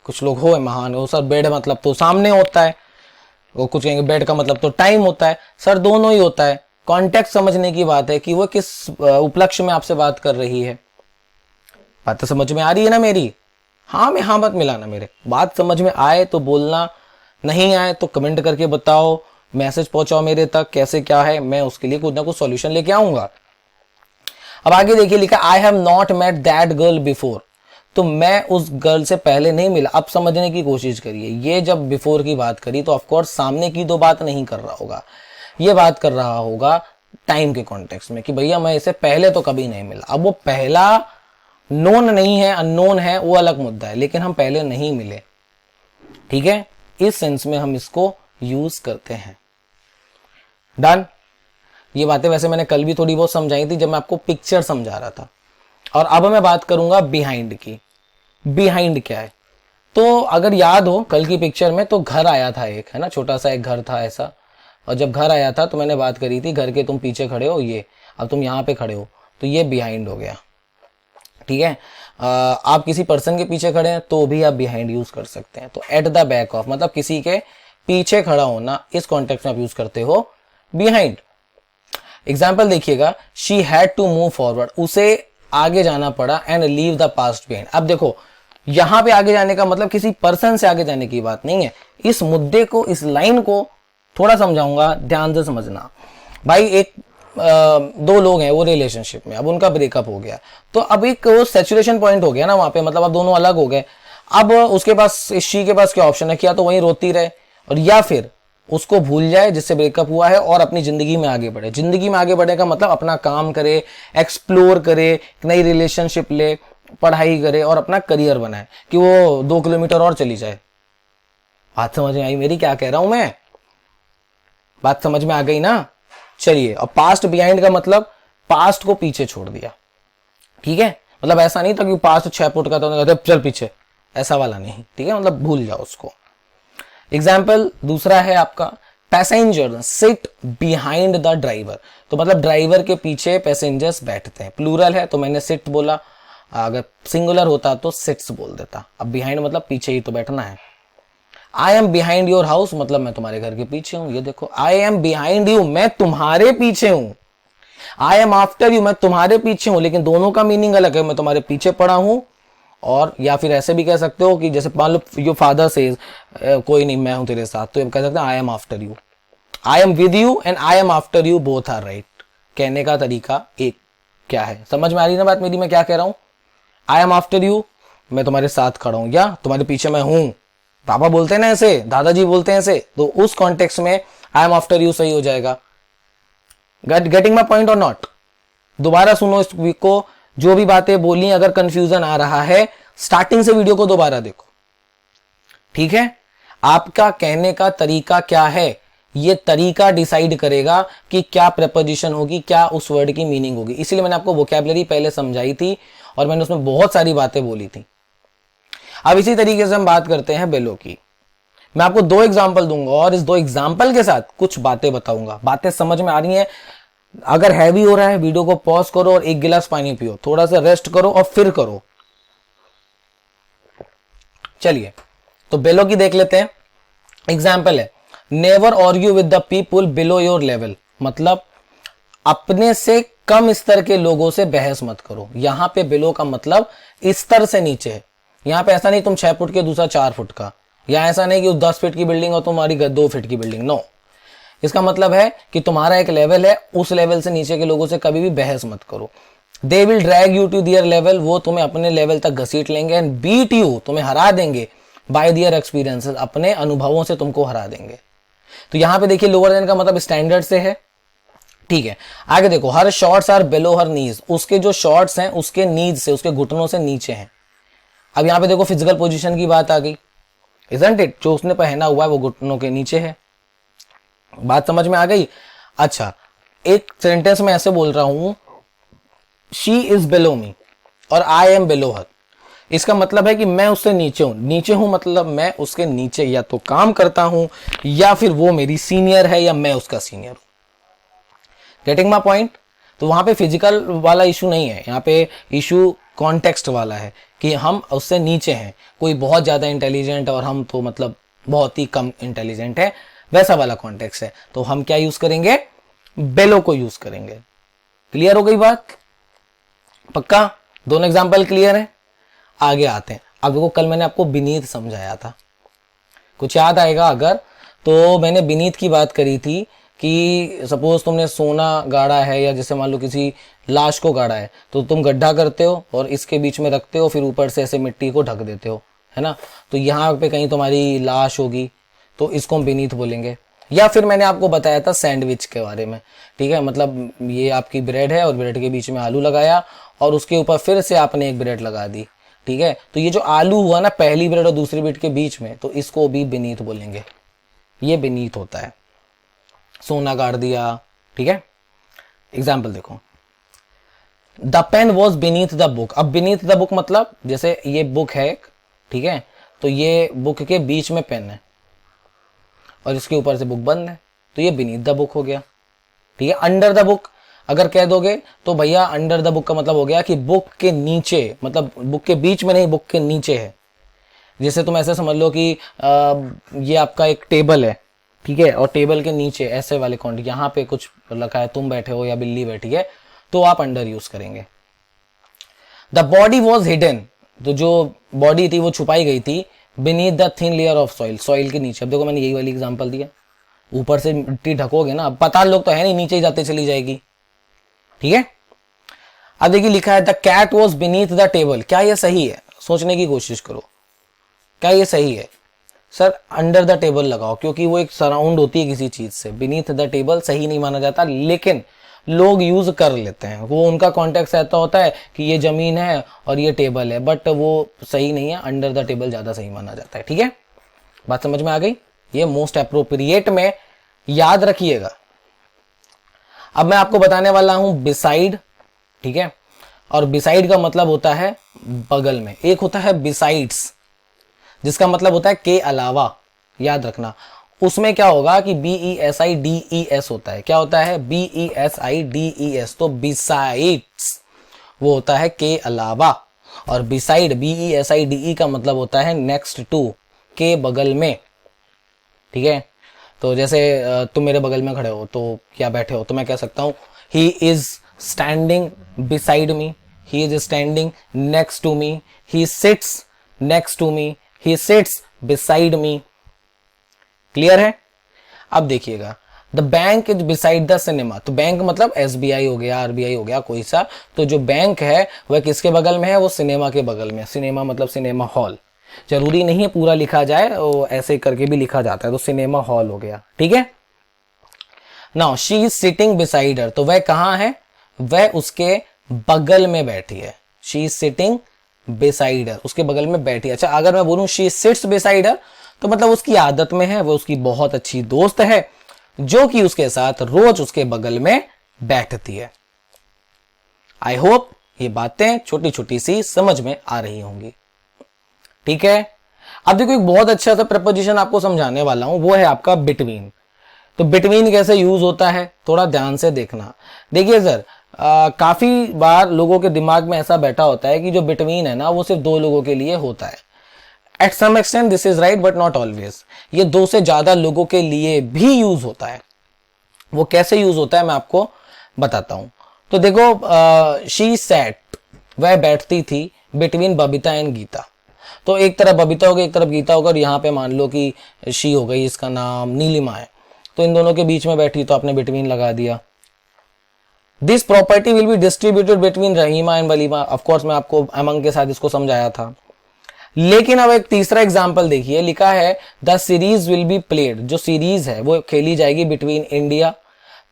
कुछ लोग हो महान हो सर, बेड मतलब तो सामने होता है, वो कुछ कहेंगे बेड का मतलब तो टाइम होता है। सर दोनों ही होता है। कॉन्टेक्स्ट समझने की बात है कि वो किस उपलक्ष्य में आपसे बात कर रही है। बात तो समझ में आ रही है ना मेरी? हाँ में हाँ मत मिलाना मेरे। बात समझ में आए तो बोलना, नहीं आए तो कमेंट करके बताओ, मैसेज पहुंचाओ मेरे तक कैसे क्या है, मैं उसके लिए कुछ ना कुछ सॉल्यूशन लेके आऊंगा। अब आगे देखिए, लिखा I have not met that girl before. तो मैं उस गर्ल से पहले नहीं मिला। अब समझने की कोशिश करिए, ये जब बिफोर की बात करी तो ऑफकोर्स सामने की तो बात नहीं कर रहा होगा, ये बात कर रहा होगा टाइम के कॉन्टेक्स्ट में कि भैया मैं इसे पहले तो कभी नहीं मिला। अब वो पहला नोन नहीं है, अननोन है, वो अलग मुद्दा है, लेकिन हम पहले नहीं मिले। ठीक है, इस सेंस में हम इसको यूज करते हैं। डन। ये बातें वैसे मैंने कल भी थोड़ी बहुत समझाई थी जब मैं आपको पिक्चर समझा रहा था। और अब मैं बात करूंगा बिहाइंड की। बिहाइंड क्या है? तो अगर याद हो कल की पिक्चर में, तो घर आया था एक, है ना, छोटा सा एक घर था ऐसा। और जब घर आया था तो मैंने बात करी थी घर के तुम पीछे खड़े हो, ये अब तुम यहाँ पे खड़े हो, तो ये बिहाइंड हो गया। ठीक है, आप किसी पर्सन के पीछे खड़े हैं तो भी आप बिहाइंड यूज कर सकते हैं। तो एट द बैक ऑफ मतलब किसी के पीछे खड़ा होना, इस कॉन्टेक्स्ट में आप यूज करते हो बिहाइंड। एग्जाम्पल देखिएगा, she had to move forward, उसे आगे जाना पड़ा, and leave the past behind. अब देखो यहां पे आगे जाने का मतलब किसी पर्सन से आगे जाने की बात नहीं है। इस मुद्दे को, इस लाइन को थोड़ा समझाऊंगा, ध्यान से समझना। भाई एक दो लोग हैं वो रिलेशनशिप में, अब उनका ब्रेकअप हो गया, तो अब एक वो सैचुरेशन पॉइंट हो गया ना वहां पे, मतलब अब दोनों अलग हो गए। अब उसके पास, इस शी के पास क्या ऑप्शन है, क्या तो वहीं रोती रहे और या फिर उसको भूल जाए जिससे ब्रेकअप हुआ है और अपनी जिंदगी में आगे बढ़े। जिंदगी में आगे बढ़े का मतलब अपना काम करे, एक्सप्लोर करे, नई रिलेशनशिप ले, पढ़ाई करे और अपना करियर बनाए, कि वो 2 किलोमीटर और चली जाए। बात समझ में आई मेरी क्या कह रहा हूं मैं? बात समझ में आ गई ना? चलिए, और पास्ट बिहाइंड का मतलब पास्ट को पीछे छोड़ दिया। ठीक है, मतलब ऐसा नहीं था कि पास्ट 6 फुट का था तो चल पीछे, ऐसा वाला नहीं। ठीक है, मतलब भूल जाओ उसको। एग्जाम्पल दूसरा है आपका, passenger sit behind the driver. तो मतलब ड्राइवर के पीछे पैसेंजर्स बैठते हैं। प्लूरल है तो मैंने सिट बोला, अगर सिंगुलर होता तो सिट्स बोल देता। अब बिहाइंड मतलब पीछे ही तो बैठना है। I M behind your house मतलब मैं तुम्हारे घर के पीछे हूं। ये देखो, आई एम बिहाइंड यू, मैं तुम्हारे पीछे हूं। आई एम आफ्टर यू, मैं तुम्हारे पीछे हूं, लेकिन दोनों का मीनिंग अलग है। मैं तुम्हारे पीछे पड़ा हूं, और या फिर ऐसे भी कह सकते हो कि जैसे मान लो योर फादर सेज कोई नहीं मैं हूं तेरे साथ, तो कह सकते हैं I am after you. I am with you and I am after you both are right. कहने का तरीका एक क्या है, समझ में आ रही ना बात मेरी, मैं क्या कह रहा हूं? आई एम आफ्टर यू, मैं तुम्हारे साथ खड़ा हूं या तुम्हारे पीछे मैं हूं। पापा बोलते हैं ना ऐसे, दादाजी बोलते हैं ऐसे, तो उस कॉन्टेक्स्ट में आई एम आफ्टर यू सही हो जाएगा। गेटिंग माई पॉइंट और नॉट? दोबारा सुनो इस वीक को, जो भी बातें बोली, अगर कंफ्यूजन आ रहा है स्टार्टिंग से वीडियो को दोबारा देखो। ठीक है, आपका कहने का तरीका क्या है, ये तरीका डिसाइड करेगा कि क्या प्रेपोजिशन होगी, क्या उस वर्ड की मीनिंग होगी। इसीलिए मैंने आपको वोकैबुलरी पहले समझाई थी और मैंने उसमें बहुत सारी बातें बोली थी। अब इसी तरीके से हम बात करते हैं बेलो की। मैं आपको 2 एग्जाम्पल दूंगा और इस 2 एग्जाम्पल के साथ कुछ बातें बताऊंगा। बातें समझ में आ रही हैं? अगर हैवी हो रहा है वीडियो को पॉज करो और 1 गिलास पानी पियो, थोड़ा सा रेस्ट करो और फिर करो। चलिए, तो बेलो की देख लेते हैं। एग्जाम्पल है, never argue with the people below your level, मतलब अपने से कम स्तर के लोगों से बहस मत करो। यहां पे बिलो का मतलब स्तर से नीचे है। यहां पे ऐसा नहीं तुम 6 फुट के दूसरा 4 फुट का, या ऐसा नहीं कि 10 फीट की बिल्डिंग और तुम्हारी 2 फीट की बिल्डिंग। नो, इसका मतलब है कि तुम्हारा एक लेवल है, उस लेवल से नीचे के लोगों से कभी भी बहस मत करो। They will drag you to their level, वो तुम्हें अपने लेवल तक घसीट लेंगे। एंड बीट यू, तुम्हें हरा देंगे। बाय दियर एक्सपीरियंसेस, अपने अनुभवों से तुमको हरा देंगे। तो यहां पे देखिए लोअर देन का मतलब स्टैंडर्ड से है। ठीक है, आगे देखो, हर शॉर्ट्स आर बिलो हर नीज, उसके जो शॉर्ट्स हैं उसके नीज से, उसके घुटनों से नीचे हैं। अब यहां पे देखो फिजिकल पोजीशन की बात आ गई, इजंट इट? जो उसने पहना हुआ है वो घुटनों के नीचे है। बात समझ में आ गई? अच्छा, एक सेंटेंस में ऐसे बोल रहा हूं, शी इज बिलो मी और आई एम बिलो हर। इसका मतलब है कि मैं उससे नीचे हूं। नीचे हूं मतलब मैं उसके नीचे या तो काम करता हूं या फिर वो मेरी सीनियर है या मैं उसका सीनियर हूं। Getting my point? तो वहां पे फिजिकल वाला इशू नहीं है, यहाँ पे इशू कॉन्टेक्स्ट वाला है कि हम उससे नीचे हैं, कोई बहुत ज्यादा इंटेलिजेंट और हम तो मतलब बहुत ही कम इंटेलिजेंट है, वैसा वाला कॉन्टेक्स्ट है। तो हम क्या यूज करेंगे, बेलो को यूज करेंगे। क्लियर हो गई बात? पक्का? दोनों एग्जांपल क्लियर है? आगे आते हैं। अब देखो, कल मैंने आपको बीनीथ समझाया था, कुछ याद आएगा अगर, तो मैंने बीनीथ की बात करी थी कि सपोज तुमने सोना गाड़ा है, या जैसे मान लो किसी लाश को गाड़ा है, तो तुम गड्ढा करते हो और इसके बीच में रखते हो, फिर ऊपर से ऐसे मिट्टी को ढक देते हो, है ना। तो यहाँ पे कहीं तुम्हारी लाश होगी, तो इसको हम बीनीथ बोलेंगे। या फिर मैंने आपको बताया था सैंडविच के बारे में, ठीक है, मतलब ये आपकी ब्रेड है और ब्रेड के बीच में आलू लगाया और उसके ऊपर फिर से आपने एक ब्रेड लगा दी, ठीक है। तो ये जो आलू हुआ ना पहली ब्रेड और दूसरी ब्रेड के बीच में, तो इसको भी बीनीथ बोलेंगे। ये बीनीथ होता है, सोना गाड़ दिया, ठीक है। एग्जाम्पल देखो, the pen was beneath the book. अब बीनीथ द बुक मतलब जैसे ये बुक है, ठीक है, तो ये बुक के बीच में पेन है और इसके ऊपर से बुक बंद है, तो ये बीनीथ द बुक हो गया, ठीक है। अंडर द बुक अगर कह दोगे तो भैया अंडर द बुक का मतलब हो गया कि बुक के नीचे, मतलब बुक के बीच में नहीं, बुक के नीचे है। जैसे तुम ऐसे समझ लो कि ये आपका एक टेबल है, ठीक है, और टेबल के नीचे ऐसे वाले कॉन्ट, यहाँ पे कुछ रखा है, तुम बैठे हो या बिल्ली बैठी है, तो आप अंडर यूज करेंगे। द बॉडी वॉज हिडन, तो जो बॉडी थी वो छुपाई गई थी beneath the thin layer of soil, soil के नीचे। अब देखो मैंने यही वाली एग्जांपल दिया, ऊपर से मिट्टी ढकोगे ना, अब पता लोग तो है नहीं, नीचे ही जाते चली जाएगी, ठीक है। अब देखिए लिखा है the cat was beneath the table. क्या ये सही है? सोचने की कोशिश करो, क्या ये सही है? सर अंडर द टेबल लगाओ, क्योंकि वो एक सराउंड होती है किसी चीज से। बीनीथ द टेबल सही नहीं माना जाता, लेकिन लोग यूज कर लेते हैं, वो उनका कॉन्टेक्स्ट ऐसा होता है कि ये जमीन है और ये टेबल है, बट वो सही नहीं है, अंडर द टेबल ज्यादा सही माना जाता है, ठीक है। बात समझ में आ गई? ये मोस्ट अप्रोप्रिएट में याद रखिएगा। अब मैं आपको बताने वाला हूं बिसाइड, ठीक है, और बिसाइड का मतलब होता है बगल में। एक होता है बिसाइड्स, जिसका मतलब होता है के अलावा, याद रखना। उसमें क्या होगा कि BESIDES होता है। क्या होता है? BESIDES, तो बिसाइड्स वो होता है के अलावा, और बिसाइड BESIDE का मतलब होता है नेक्स्ट टू, के बगल में, ठीक है। तो जैसे तुम मेरे बगल में खड़े हो तो क्या बैठे हो, तो मैं कह सकता हूं he is standing beside me, he is standing next to me, he sits next to me, he sits beside me. Clear है? अब देखिएगा, the bank is beside the cinema, तो बैंक मतलब SBI हो गया, RBI हो गया, कोई सा, तो जो बैंक है वह किसके बगल में है? वो सिनेमा के बगल में। सिनेमा मतलब सिनेमा हॉल, जरूरी नहीं है पूरा लिखा जाए, वो ऐसे करके भी लिखा जाता है, तो सिनेमा हॉल हो गया, ठीक है। Now she is sitting beside her, तो वह कहां है? वह उसके बगल में बैठी है। She is sitting beside her, उसके बगल में बैठी है। अच्छा, अगर मैं बोलूं शी सिट्स बिसाइड हर, तो मतलब उसकी आदत में है, वो उसकी बहुत अच्छी दोस्त है, जो कि उसके साथ रोज उसके बगल में बैठती है। आई होप ये बातें छोटी छोटी सी समझ में आ रही होंगी, ठीक है। अब देखो एक बहुत अच्छा सा प्रपोजिशन आपको समझाने वाला हूं, वो है आपका बिटवीन। तो बिटवीन कैसे यूज होता है, थोड़ा ध्यान से देखना। देखिए सर, काफी बार लोगों के दिमाग में ऐसा बैठा होता है कि जो बिटवीन है ना, वो सिर्फ दो लोगों के लिए होता है। At some extent this is right, but not always. ये दो से ज्यादा लोगों के लिए भी यूज होता है। वो कैसे यूज होता है मैं आपको बताता हूं। तो देखो, शी सैट, वह बैठती थी, बिटवीन बबीता एंड गीता। तो एक तरफ बबीता हो गई, एक तरफ गीता होगा, और यहाँ पे मान लो कि शी हो गई, इसका नाम नीलिमा है, तो इन दोनों के बीच में बैठी, तो आपने बिटवीन लगा दिया। This property will be distributed between Rahima and walima. Of course मैं आपको अमंग के साथ इसको समझाया था। लेकिन अब एक तीसरा एग्जाम्पल देखिए, लिखा है the series will be played. जो सीरीज है वो खेली जाएगी बिटवीन इंडिया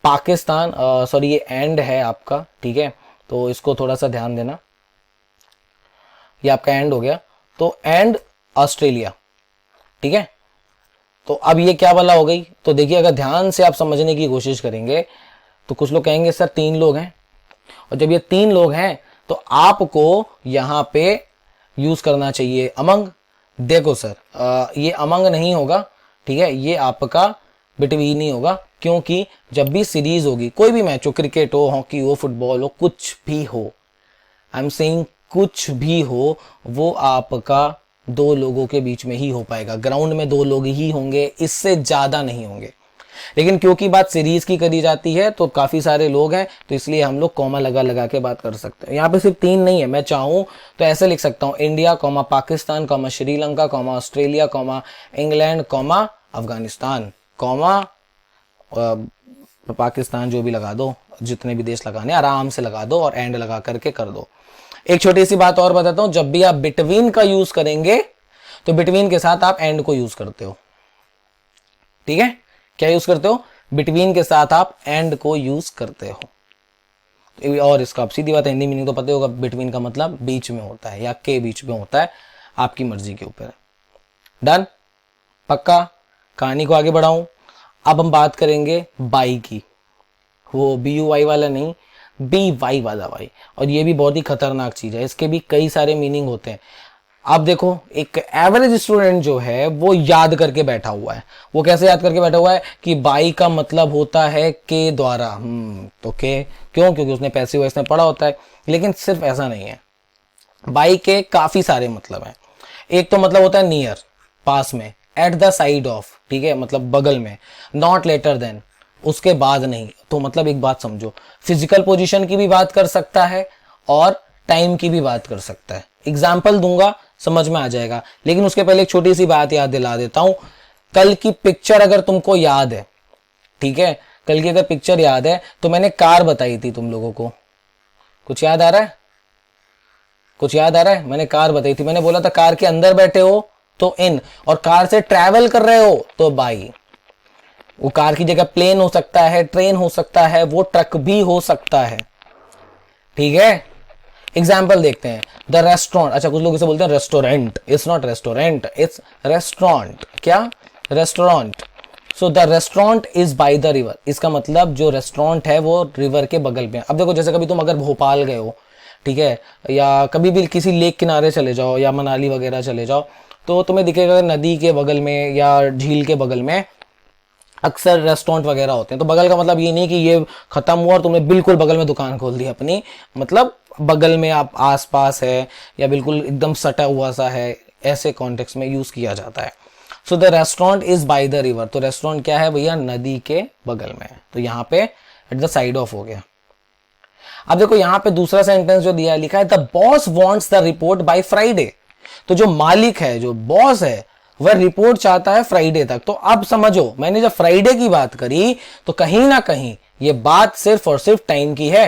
पाकिस्तान, सॉरी ये एंड है आपका, ठीक है, तो इसको थोड़ा सा ध्यान देना, ये आपका एंड हो गया, तो एंड ऑस्ट्रेलिया, ठीक है। तो अब ये क्या वाला हो गई, तो देखिए अगर ध्यान से आप समझने की कोशिश करेंगे तो कुछ लोग कहेंगे सर 3 लोग हैं, और जब ये 3 लोग हैं तो आपको यहां पे यूज करना चाहिए अमंग। देखो सर, ये अमंग नहीं होगा, ठीक है, ये आपका बिटवीन ही होगा, क्योंकि जब भी सीरीज होगी, कोई भी मैच हो, क्रिकेट हो, हॉकी हो, फुटबॉल हो, कुछ भी हो, आई एम सेइंग कुछ भी हो, वो आपका दो लोगों के बीच में ही हो पाएगा। ग्राउंड में दो लोग ही होंगे, इससे ज्यादा नहीं होंगे। लेकिन क्योंकि बात सीरीज की करी जाती है तो काफी सारे लोग हैं, तो इसलिए हम लोग कॉमा लगा लगा के बात कर सकते हैं। यहाँ पे सिर्फ 3 नहीं है, मैं चाहूं तो ऐसे लिख सकता हूं, India comma Pakistan comma Sri Lanka comma Australia comma England comma Afghanistan comma Pakistan, जो भी लगा दो, जितने भी देश लगाने आराम से लगा दो और एंड लगा करके कर दो। एक छोटी सी बात और बताता हूं, जब भी आप बिटवीन का यूज करेंगे तो बिटवीन के साथ आप एंड को यूज करते हो। ठीक है, क्या यूज करते हो? बिटवीन के साथ आप एंड को यूज करते हो। और इसका आप सीधी बात है, हिंदी मीनिंग तो पता होगा, बिटवीन का मतलब बीच में होता है या के बीच में होता है, आपकी मर्जी के ऊपर है। डन, पक्का। कहानी को आगे बढ़ाऊं, अब हम बात करेंगे बाई की, वो BUY वाला नहीं, BY वाला बाई। और ये भी बहुत ही खतरनाक चीज है, इसके भी कई सारे मीनिंग होते हैं। आप देखो, एक एवरेज स्टूडेंट जो है वो याद करके बैठा हुआ है। वो कैसे याद करके बैठा हुआ है कि बाई का मतलब होता है के द्वारा। तो के क्यों? क्योंकि उसने पैसिव वॉइस में पढ़ा होता है। लेकिन सिर्फ ऐसा नहीं है, बाई के काफी सारे मतलब हैं। एक तो मतलब होता है नियर, पास में, एट द साइड ऑफ, ठीक है, मतलब बगल में, नॉट लेटर देन, उसके बाद नहीं। तो मतलब एक बात समझो, फिजिकल पोजीशन की भी बात कर सकता है और टाइम की भी बात कर सकता है। एग्जाम्पल दूंगा, समझ में आ जाएगा। लेकिन उसके पहले एक छोटी सी बात याद दिला देता हूं। कल की पिक्चर अगर तुमको याद है, ठीक है, कल की अगर पिक्चर याद है, तो मैंने कार बताई थी तुम लोगों को। कुछ याद आ रहा है? कुछ याद आ रहा है? मैंने कार बताई थी, मैंने बोला था कार के अंदर बैठे हो तो इन, और कार से ट्रैवल कर रहे हो तो बाई। वो कार की जगह प्लेन हो सकता है, ट्रेन हो सकता है, वो ट्रक भी हो सकता है। ठीक है, एग्जाम्पल देखते हैं। द रेस्टोरेंट, अच्छा कुछ लोग इसे बोलते हैं restaurant, it's not restaurant, it's restaurant. क्या? Restaurant. So the restaurant is by the river, इसका मतलब जो रेस्टोरेंट है वो रिवर के बगल में। अब देखो, जैसे कभी तुम अगर भोपाल गए हो, ठीक है, या कभी भी किसी लेक किनारे चले जाओ या मनाली वगैरह चले जाओ, तो तुम्हें दिखेगा नदी के बगल में या झील के बगल में अक्सर रेस्टोरेंट वगैरह होते हैं। तो बगल का मतलब ये नहीं कि ये खत्म हुआ और तुमने बिल्कुल बगल में दुकान खोल दी अपनी, मतलब बगल में आप आसपास है या बिल्कुल एकदम सटा हुआ सा है, ऐसे कॉन्टेक्स्ट में यूज किया जाता है। सो the restaurant is by the river, तो रेस्टोरेंट क्या है भैया? नदी के बगल में है, तो यहाँ पे एट द साइड ऑफ हो गया। अब देखो यहाँ पे दूसरा सेंटेंस जो दिया लिखा है, the boss wants the report by Friday. तो जो मालिक है, जो बॉस है, वह रिपोर्ट चाहता है फ्राइडे तक। तो अब समझो, मैंने जब फ्राइडे की बात करी तो कहीं ना कहीं ये बात सिर्फ और सिर्फ टाइम की है,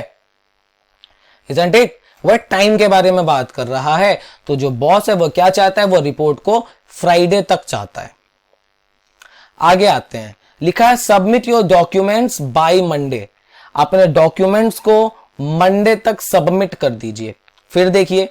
isn't it? वह टाइम के बारे में बात कर रहा है। तो जो बॉस है वो क्या चाहता है? वो रिपोर्ट को फ्राइडे तक चाहता है। आगे आते हैं, लिखा है submit your documents by Monday. अपने डॉक्यूमेंट्स को मंडे तक सबमिट कर दीजिए। फिर देखिए,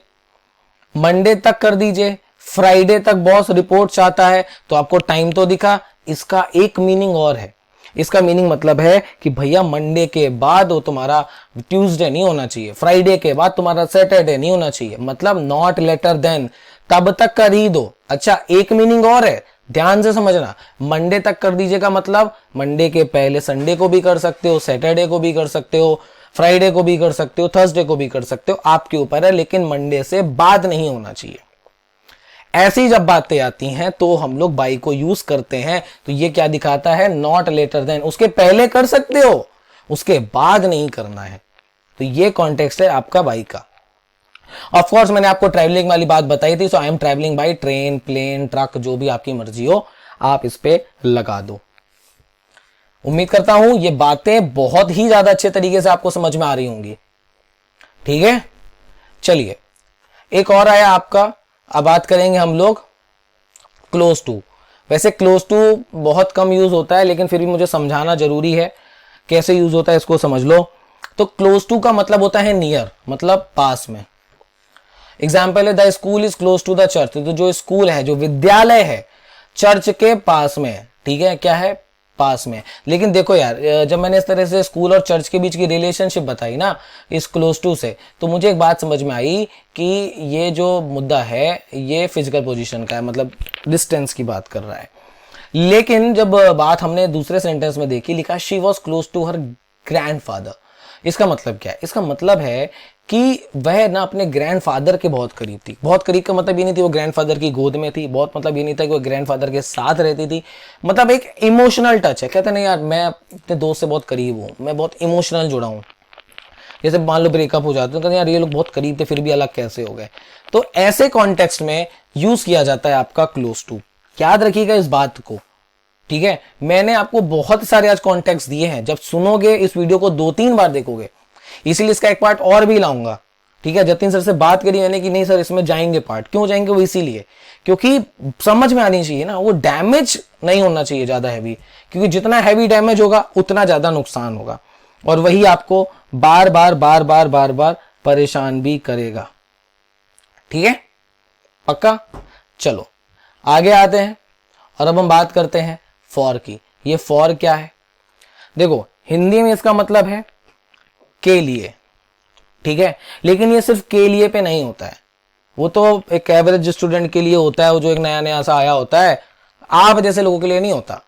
मंडे तक कर दीजिए, फ्राइडे तक बॉस रिपोर्ट चाहता है, तो आपको टाइम तो दिखा। इसका एक मीनिंग और है, इसका मीनिंग मतलब है कि भैया मंडे के बाद वो तुम्हारा ट्यूसडे नहीं होना चाहिए, फ्राइडे के बाद तुम्हारा सैटरडे नहीं होना चाहिए, मतलब नॉट लेटर देन, तब तक कर ही दो। अच्छा, एक मीनिंग और है, ध्यान से समझना। मंडे तक कर दीजिएगा मतलब मंडे के पहले संडे को भी कर सकते हो, सैटरडे को भी कर सकते हो, फ्राइडे को भी कर सकते हो, थर्सडे को भी कर सकते हो, आपके ऊपर है, लेकिन मंडे से बाद नहीं होना चाहिए। ऐसी जब बातें आती हैं तो हम लोग बाई को यूज करते हैं। तो ये क्या दिखाता है? नॉट लेटर देन, उसके पहले कर सकते हो, उसके बाद नहीं करना है। तो ये कॉन्टेक्स्ट है आपका बाई का। ऑफ कोर्स मैंने आपको ट्रैवलिंग वाली बात बताई थी, so I am travelling by train, plane, truck, जो भी आपकी मर्जी हो आप इस पे लगा दो। उम्मीद करता हूं ये बातें बहुत ही ज्यादा अच्छे तरीके से आपको समझ में आ रही होंगी। ठीक है, चलिए एक और आया आपका। अब बात करेंगे हम लोग क्लोज टू। वैसे क्लोज टू बहुत कम यूज होता है, लेकिन फिर भी मुझे समझाना जरूरी है। कैसे यूज होता है इसको समझ लो। तो क्लोज टू का मतलब होता है नियर, मतलब पास में। एग्जाम्पल है the school is close to the church. तो जो स्कूल है, जो विद्यालय है, चर्च के पास में। ठीक है, क्या है? पास में। लेकिन देखो यार, जब मैंने इस तरह से स्कूल और चर्च के बीच की रिलेशनशिप बताई ना इस क्लोज टू से, तो मुझे एक बात समझ में आई कि ये जो मुद्दा है ये फिजिकल पोजीशन का है, मतलब डिस्टेंस की बात कर रहा है। लेकिन जब बात हमने दूसरे सेंटेंस में देखी, लिखा she was close to her grandfather. इसका मतलब क्या है? इसका मतलब है कि वह ना अपने ग्रैंडफादर के बहुत करीब थी। बहुत करीब का मतलब ये नहीं थी वो ग्रैंडफादर की गोद में थी, बहुत मतलब ये नहीं था कि वो ग्रैंडफादर के साथ रहती थी, मतलब एक इमोशनल टच है। कहते नहीं यार मैं अपने दोस्त से बहुत करीब हूँ, मैं बहुत इमोशनल जुड़ा हूँ। जैसे मान लो ब्रेकअप हो जाता है तो यार ये लोग बहुत करीब थे फिर भी अलग कैसे हो गए। तो ऐसे कॉन्टेक्स्ट में यूज किया जाता है आपका क्लोज टू। याद रखिएगा इस बात को, ठीक है। मैंने आपको बहुत सारे आज कॉन्टेक्स्ट दिए हैं, जब सुनोगे इस वीडियो को 2-3 बार देखोगे, इसीलिए इसका एक पार्ट और भी लाऊंगा, ठीक है। जतिन सर से बात करी मैंने कि नहीं सर इसमें जाएंगे पार्ट, क्यों जाएंगे वो इसीलिए क्योंकि समझ में आनी चाहिए ना, वो डैमेज नहीं होना चाहिए ज्यादा हैवी, क्योंकि जितना हैवी डैमेज होगा उतना ज्यादा नुकसान होगा, और वही आपको बार बार बार बार बार बार परेशान भी करेगा, ठीक है, पक्का। चलो आगे आते हैं और अब हम बात करते हैं फॉर की। ये फॉर क्या है? देखो हिंदी में इसका मतलब है के लिए, ठीक है, लेकिन ये सिर्फ के लिए पे नहीं होता है, वो तो एक एवरेज स्टूडेंट के लिए होता है, वो जो एक नया नया सा आया होता है, आप जैसे लोगों के लिए नहीं होता।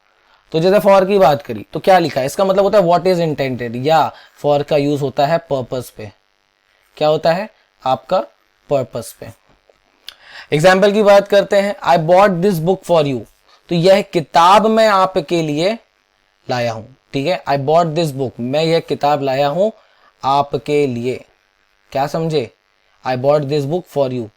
तो जैसे फॉर की बात करी तो क्या लिखा है? इसका मतलब होता है व्हाट इज इंटेंडेड, या फॉर का यूज होता है पर्पस पे। क्या होता है? आपका पर्पस पे। एग्जाम्पल की बात करते हैं, आई bought this book for you, तो यह किताब मैं आपके लिए लाया हूं, ठीक है। आई बॉट दिस बुक, मैं यह किताब लाया हूं आपके लिए। क्या समझे? I bought this book for you,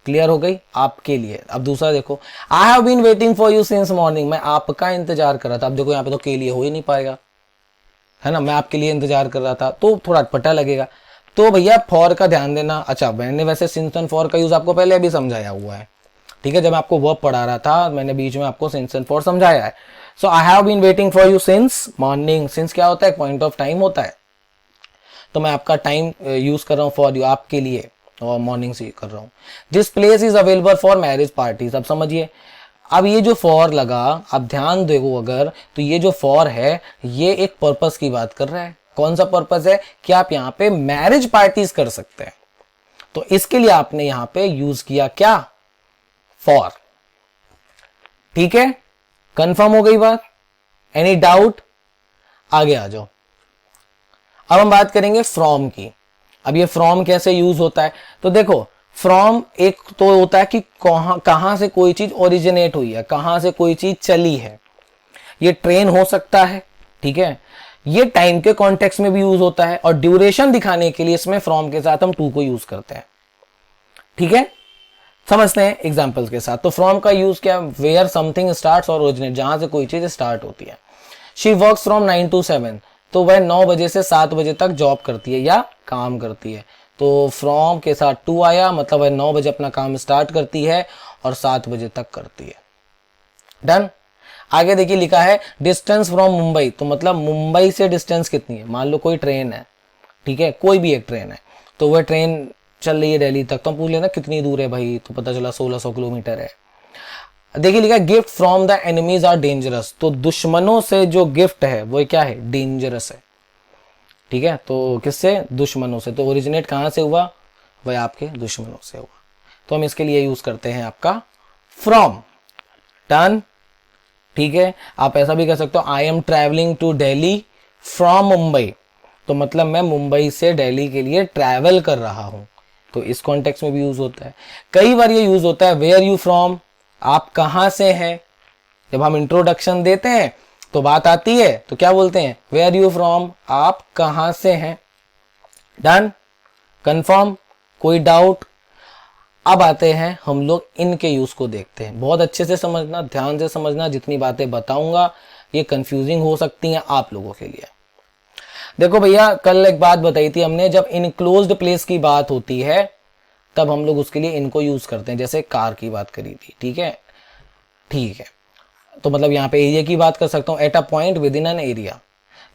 clear हो गई, आपके लिए। अब दूसरा देखो, I have been waiting for you since morning, मैं आपका इंतजार कर रहा था। अब देखो यहाँ पे तो के लिए हो ही नहीं पाएगा, है ना, मैं आपके लिए इंतजार कर रहा था, तो थोड़ा अटपटा लगेगा। तो भैया फॉर का ध्यान देना। अच्छा मैंने वैसे सिंस एंड फॉर का यूज आपको पहले अभी समझाया हुआ है, ठीक है, जब मैं आपको वर्ब पढ़ा रहा था मैंने बीच में आपको सिंस एंड फॉर समझाया है। So I have been waiting for you since morning, since क्या होता है? पॉइंट ऑफ टाइम होता है, तो मैं आपका टाइम यूज कर रहा हूँ फॉर यू, आपके लिए, और मॉर्निंग से कर रहा हूँ। This place is available for marriage parties. अब समझिए, अब ये जो फॉर लगा, अब ध्यान देखो अगर, तो ये जो फॉर है ये एक पर्पस की बात कर रहा है। कौन सा पर्पस है? कि आप यहाँ पे मैरिज पार्टीज कर सकते हैं, तो इसके लिए आपने यहां पे यूज किया क्या? फॉर, ठीक है, कंफर्म हो गई बात? Any doubt? आगे आ जाओ। अब हम बात करेंगे फ्रॉम की। अब ये फ्रॉम कैसे यूज होता है? तो देखो फ्रॉम एक तो होता है कि कहां से कोई चीज ओरिजिनेट हुई है, कहां से कोई चीज चली है। ये ट्रेन हो सकता है, ठीक है, ये टाइम के कॉन्टेक्स्ट में भी यूज होता है, और ड्यूरेशन दिखाने के लिए इसमें फ्रॉम के साथ हम टू को यूज करते हैं, ठीक है। समझते हैं एग्जांपल्स के साथ। तो फ्रॉम का यूज क्या? वेयर समथिंग स्टार्ट्स और ओरिजिनेट, जहां से कोई चीज स्टार्ट होती है। शी वर्क्स फ्रॉम 9 to 7, तो वह 9 बजे से 7 बजे तक जॉब करती है या काम करती है। तो फ्रॉम के साथ टू आया, मतलब वह 9 बजे अपना काम स्टार्ट करती है और 7 बजे तक करती है। डन। आगे देखिए लिखा है डिस्टेंस फ्रॉम मुंबई, तो मतलब मुंबई से डिस्टेंस कितनी है? मान लो कोई ट्रेन है, ठीक है, कोई भी एक ट्रेन है, तो वह ट्रेन चल रही है दिल्ली तक, तो हम पूछ लेना कितनी दूर है भाई, तो पता चला 1600 किलोमीटर है। देखिए लिखा है gift from the enemies are dangerous, तो दुश्मनों से जो गिफ्ट है वो क्या है? डेंजरस है, ठीक है। तो किससे? दुश्मनों से। तो ओरिजिनेट कहां से हुआ? वह आपके दुश्मनों से हुआ, तो हम इसके लिए यूज करते हैं आपका फ्रॉम। डन, ठीक है। आप ऐसा भी कर सकते हो, I am travelling to Delhi from Mumbai, तो मतलब मैं मुंबई से दिल्ली के लिए ट्रैवल कर रहा हूं, तो इस कॉन्टेक्स्ट में भी यूज होता है। कई बार ये यूज होता है वेयर यू फ्रॉम, आप कहां से हैं। जब हम इंट्रोडक्शन देते हैं तो बात आती है तो क्या बोलते हैं? वेयर यू फ्रॉम, आप कहां से हैं। डन, कंफर्म, कोई डाउट? अब आते हैं हम लोग इनके यूज को देखते हैं। बहुत अच्छे से समझना, ध्यान से समझना, जितनी बातें बताऊंगा ये कंफ्यूजिंग हो सकती हैं आप लोगों के लिए। देखो भैया कल एक बात बताई थी हमने, जब इनक्लोज्ड प्लेस की बात होती है तब हम लोग उसके लिए इनको यूज करते हैं, जैसे कार की बात करी थी, ठीक है, ठीक है। तो मतलब यहाँ पे एरिया की बात कर सकता हूँ, at a point within an area.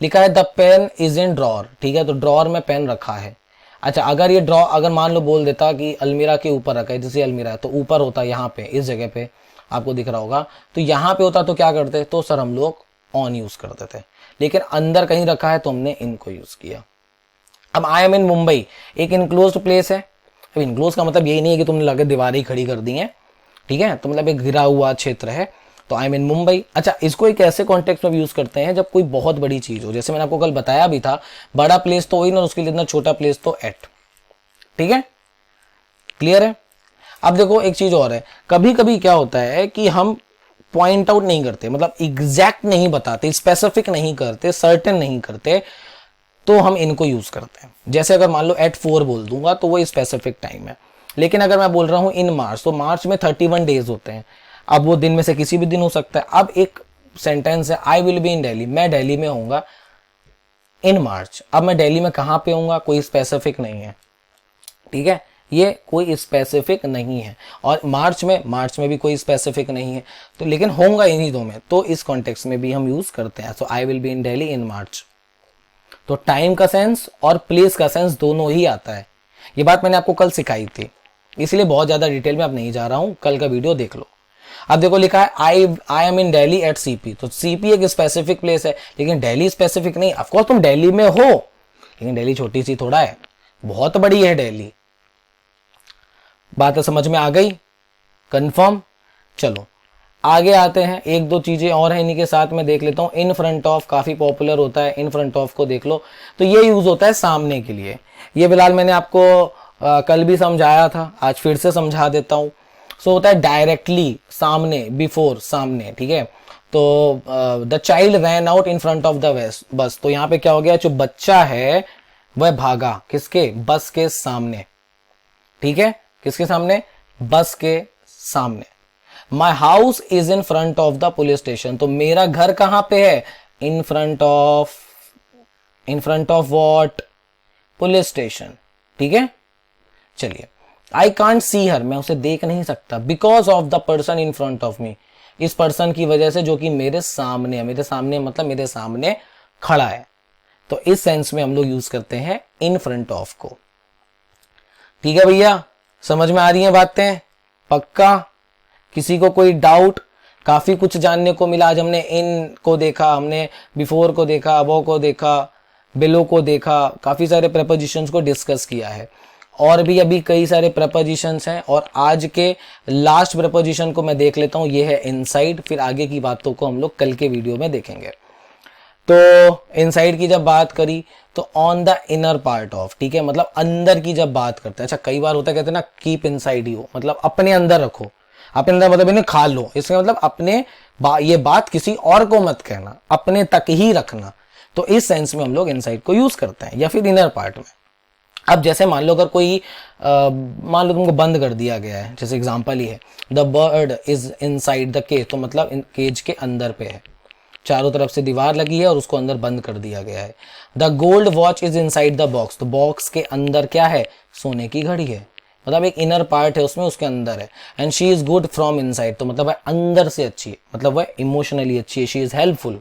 लिखा है the pen is in drawer, ठीक है, तो ड्रॉर में पेन रखा है। अच्छा अगर ये ड्रॉ, अगर मान लो बोल देता कि अलमीरा के ऊपर रखा है, जैसे अलमीरा है तो ऊपर होता यहाँ पे, इस जगह पे आपको दिख रहा होगा, तो यहाँ पे होता तो क्या करते? तो सर हम लोग ऑन यूज करते थे, लेकिन अंदर कहीं रखा है तो हमने इनको यूज किया। अब आई एम इन मुंबई, एक इनक्लोज्ड प्लेस है। अब इनक्लोज का मतलब यही नहीं है कि तुमने लगे दीवारें खड़ी कर दी हैं, ठीक है, तो मतलब एक घिरा हुआ क्षेत्र है, तो आई एम इन मुंबई। अच्छा, इसको एक ऐसे कॉन्टेक्स्ट में यूज करते हैं जब कोई बहुत बड़ी चीज हो, जैसे मैंने आपको कल बताया भी था, बड़ा प्लेस तो वही ना, उसके लिए इतना छोटा प्लेस तो एट। ठीक है, क्लियर है। अब देखो एक चीज और है, कभी कभी क्या होता है कि हम पॉइंट आउट नहीं करते, मतलब एग्जैक्ट नहीं बताते, स्पेसिफिक नहीं करते, सर्टेन नहीं करते, तो हम इनको यूज करते हैं। जैसे अगर मान लो एट 4 बोल दूंगा तो वो स्पेसिफिक टाइम है, लेकिन अगर मैं बोल रहा हूं इन मार्च, तो मार्च में 31 डेज होते हैं। अब वो दिन में से किसी भी दिन हो सकता है। अब एक सेंटेंस है, I will be in Delhi, मैं दिल्ली में होऊंगा इन मार्च। अब मैं दिल्ली में कहां पे होऊंगा, कोई स्पेसिफिक नहीं है। ठीक है, ये कोई स्पेसिफिक नहीं है। और मार्च में भी कोई स्पेसिफिक नहीं है, तो लेकिन होऊंगा इन्हीं दो में, तो इस कॉन्टेक्स्ट में भी हम यूज करते हैं। So I will be in Delhi in March. तो टाइम का सेंस और प्लेस का सेंस दोनों ही आता है। ये बात मैंने आपको कल सिखाई थी, इसलिए बहुत ज्यादा डिटेल में अब नहीं जा रहा हूं, कल का वीडियो देख लो। अब देखो लिखा है I am in Delhi at CP, तो सीपी एक स्पेसिफिक प्लेस है, लेकिन दिल्ली स्पेसिफिक नहीं। ऑफकोर्स तुम दिल्ली में हो, लेकिन दिल्ली छोटी सी थोड़ा है, बहुत बड़ी है दिल्ली। बात समझ में आ गई, कंफर्म। चलो आगे आते हैं, एक दो चीजें और हैं इन्हीं के साथ में देख लेता हूं। इन फ्रंट ऑफ काफी पॉपुलर होता है, इन फ्रंट ऑफ को देख लो, तो ये यूज होता है सामने के लिए। ये फिलहाल मैंने आपको कल भी समझाया था, आज फिर से समझा देता हूं। सो होता है डायरेक्टली सामने, बिफोर सामने। ठीक है, तो the child ran out in front of the bus, तो यहां पे क्या हो गया, जो बच्चा है वह भागा किसके, बस के सामने। ठीक है, किसके सामने, बस के सामने। My house is in front of the police station, तो मेरा घर कहां पे है, in front of what, police station. ठीक है, चलिए। आई कांट सी हर, मैं उसे देख नहीं सकता, because of the person in front of me, इस पर्सन की वजह से जो कि मेरे सामने है। मेरे सामने मतलब मेरे सामने खड़ा है, तो इस सेंस में हम लोग यूज करते हैं इन फ्रंट ऑफ को। ठीक है भैया, समझ में आ रही हैं बातें, पक्का। किसी को कोई डाउट, काफी कुछ जानने को मिला। आज हमने इन को देखा, हमने बिफोर को देखा, अबव को देखा, बिलो को देखा, काफी सारे प्रेपोजिशंस को डिस्कस किया है। और भी अभी कई सारे प्रेपोजिशंस हैं, और आज के लास्ट प्रेपोजिशन को मैं देख लेता हूं, ये है इनसाइड। फिर आगे की बातों को हम लोग कल के वीडियो में देखेंगे। तो इनसाइड की जब बात करी तो on the inner part of, ठीक है, मतलब अंदर की जब बात करते हैं। अच्छा, कई बार होता है, कहते हैं ना कीप इनसाइड यू, मतलब अपने अंदर रखो। अपने अंदर मतलब इन्हें खा लो, इसका मतलब अपने ये बात किसी और को मत कहना, अपने तक ही रखना। तो इस सेंस में हम लोग इनसाइड को यूज करते हैं, या फिर इनर पार्ट में। अब जैसे मान लो अगर कोई मान लो तुमको बंद कर दिया गया है, जैसे एग्जांपल ही है, the bird is inside the cage, तो मतलब केज के अंदर पे है, चारों तरफ से दीवार लगी है और उसको अंदर बंद कर दिया गया है। The gold watch is inside the box, तो बॉक्स के अंदर क्या है, सोने की घड़ी है, मतलब एक इनर पार्ट है उसमें, उसके अंदर है। And she is good from inside, तो मतलब वह अंदर से अच्छी है, मतलब वह इमोशनली अच्छी है, शी इज हेल्पफुल।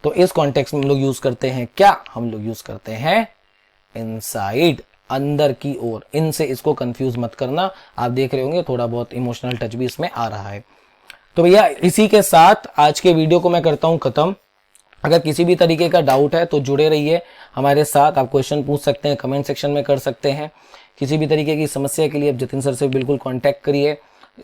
तो इस कॉन्टेक्स्ट में हम लोग यूज करते हैं क्या, हम लोग यूज करते हैं इनसाइड, अंदर की ओर। इनसे इसको कंफ्यूज मत करना, आप देख रहे होंगे थोड़ा बहुत इमोशनल टच भी इसमें आ रहा है। तो भैया इसी के साथ आज के वीडियो को मैं करता हूं खत्म। अगर किसी भी तरीके का डाउट है तो जुड़े रहिए हमारे साथ, आप क्वेश्चन पूछ सकते हैं, कमेंट सेक्शन में कर सकते हैं। किसी भी तरीके की समस्या के लिए आप जतिन सर से बिल्कुल कांटेक्ट करिए।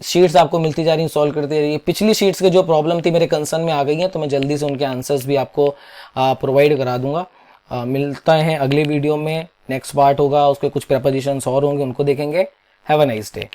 शीट्स आपको मिलती जा रही, सॉल्व करते रहिए। पिछली शीट्स के जो प्रॉब्लम थी मेरे कंसर्न में आ गई हैं, तो मैं जल्दी से उनके आंसर्स भी आपको प्रोवाइड करा दूंगा। मिलता है अगले वीडियो में, नेक्स्ट पार्ट होगा, उसके कुछ प्रेपोजिशंस और होंगे, उनको देखेंगे। Have a nice day.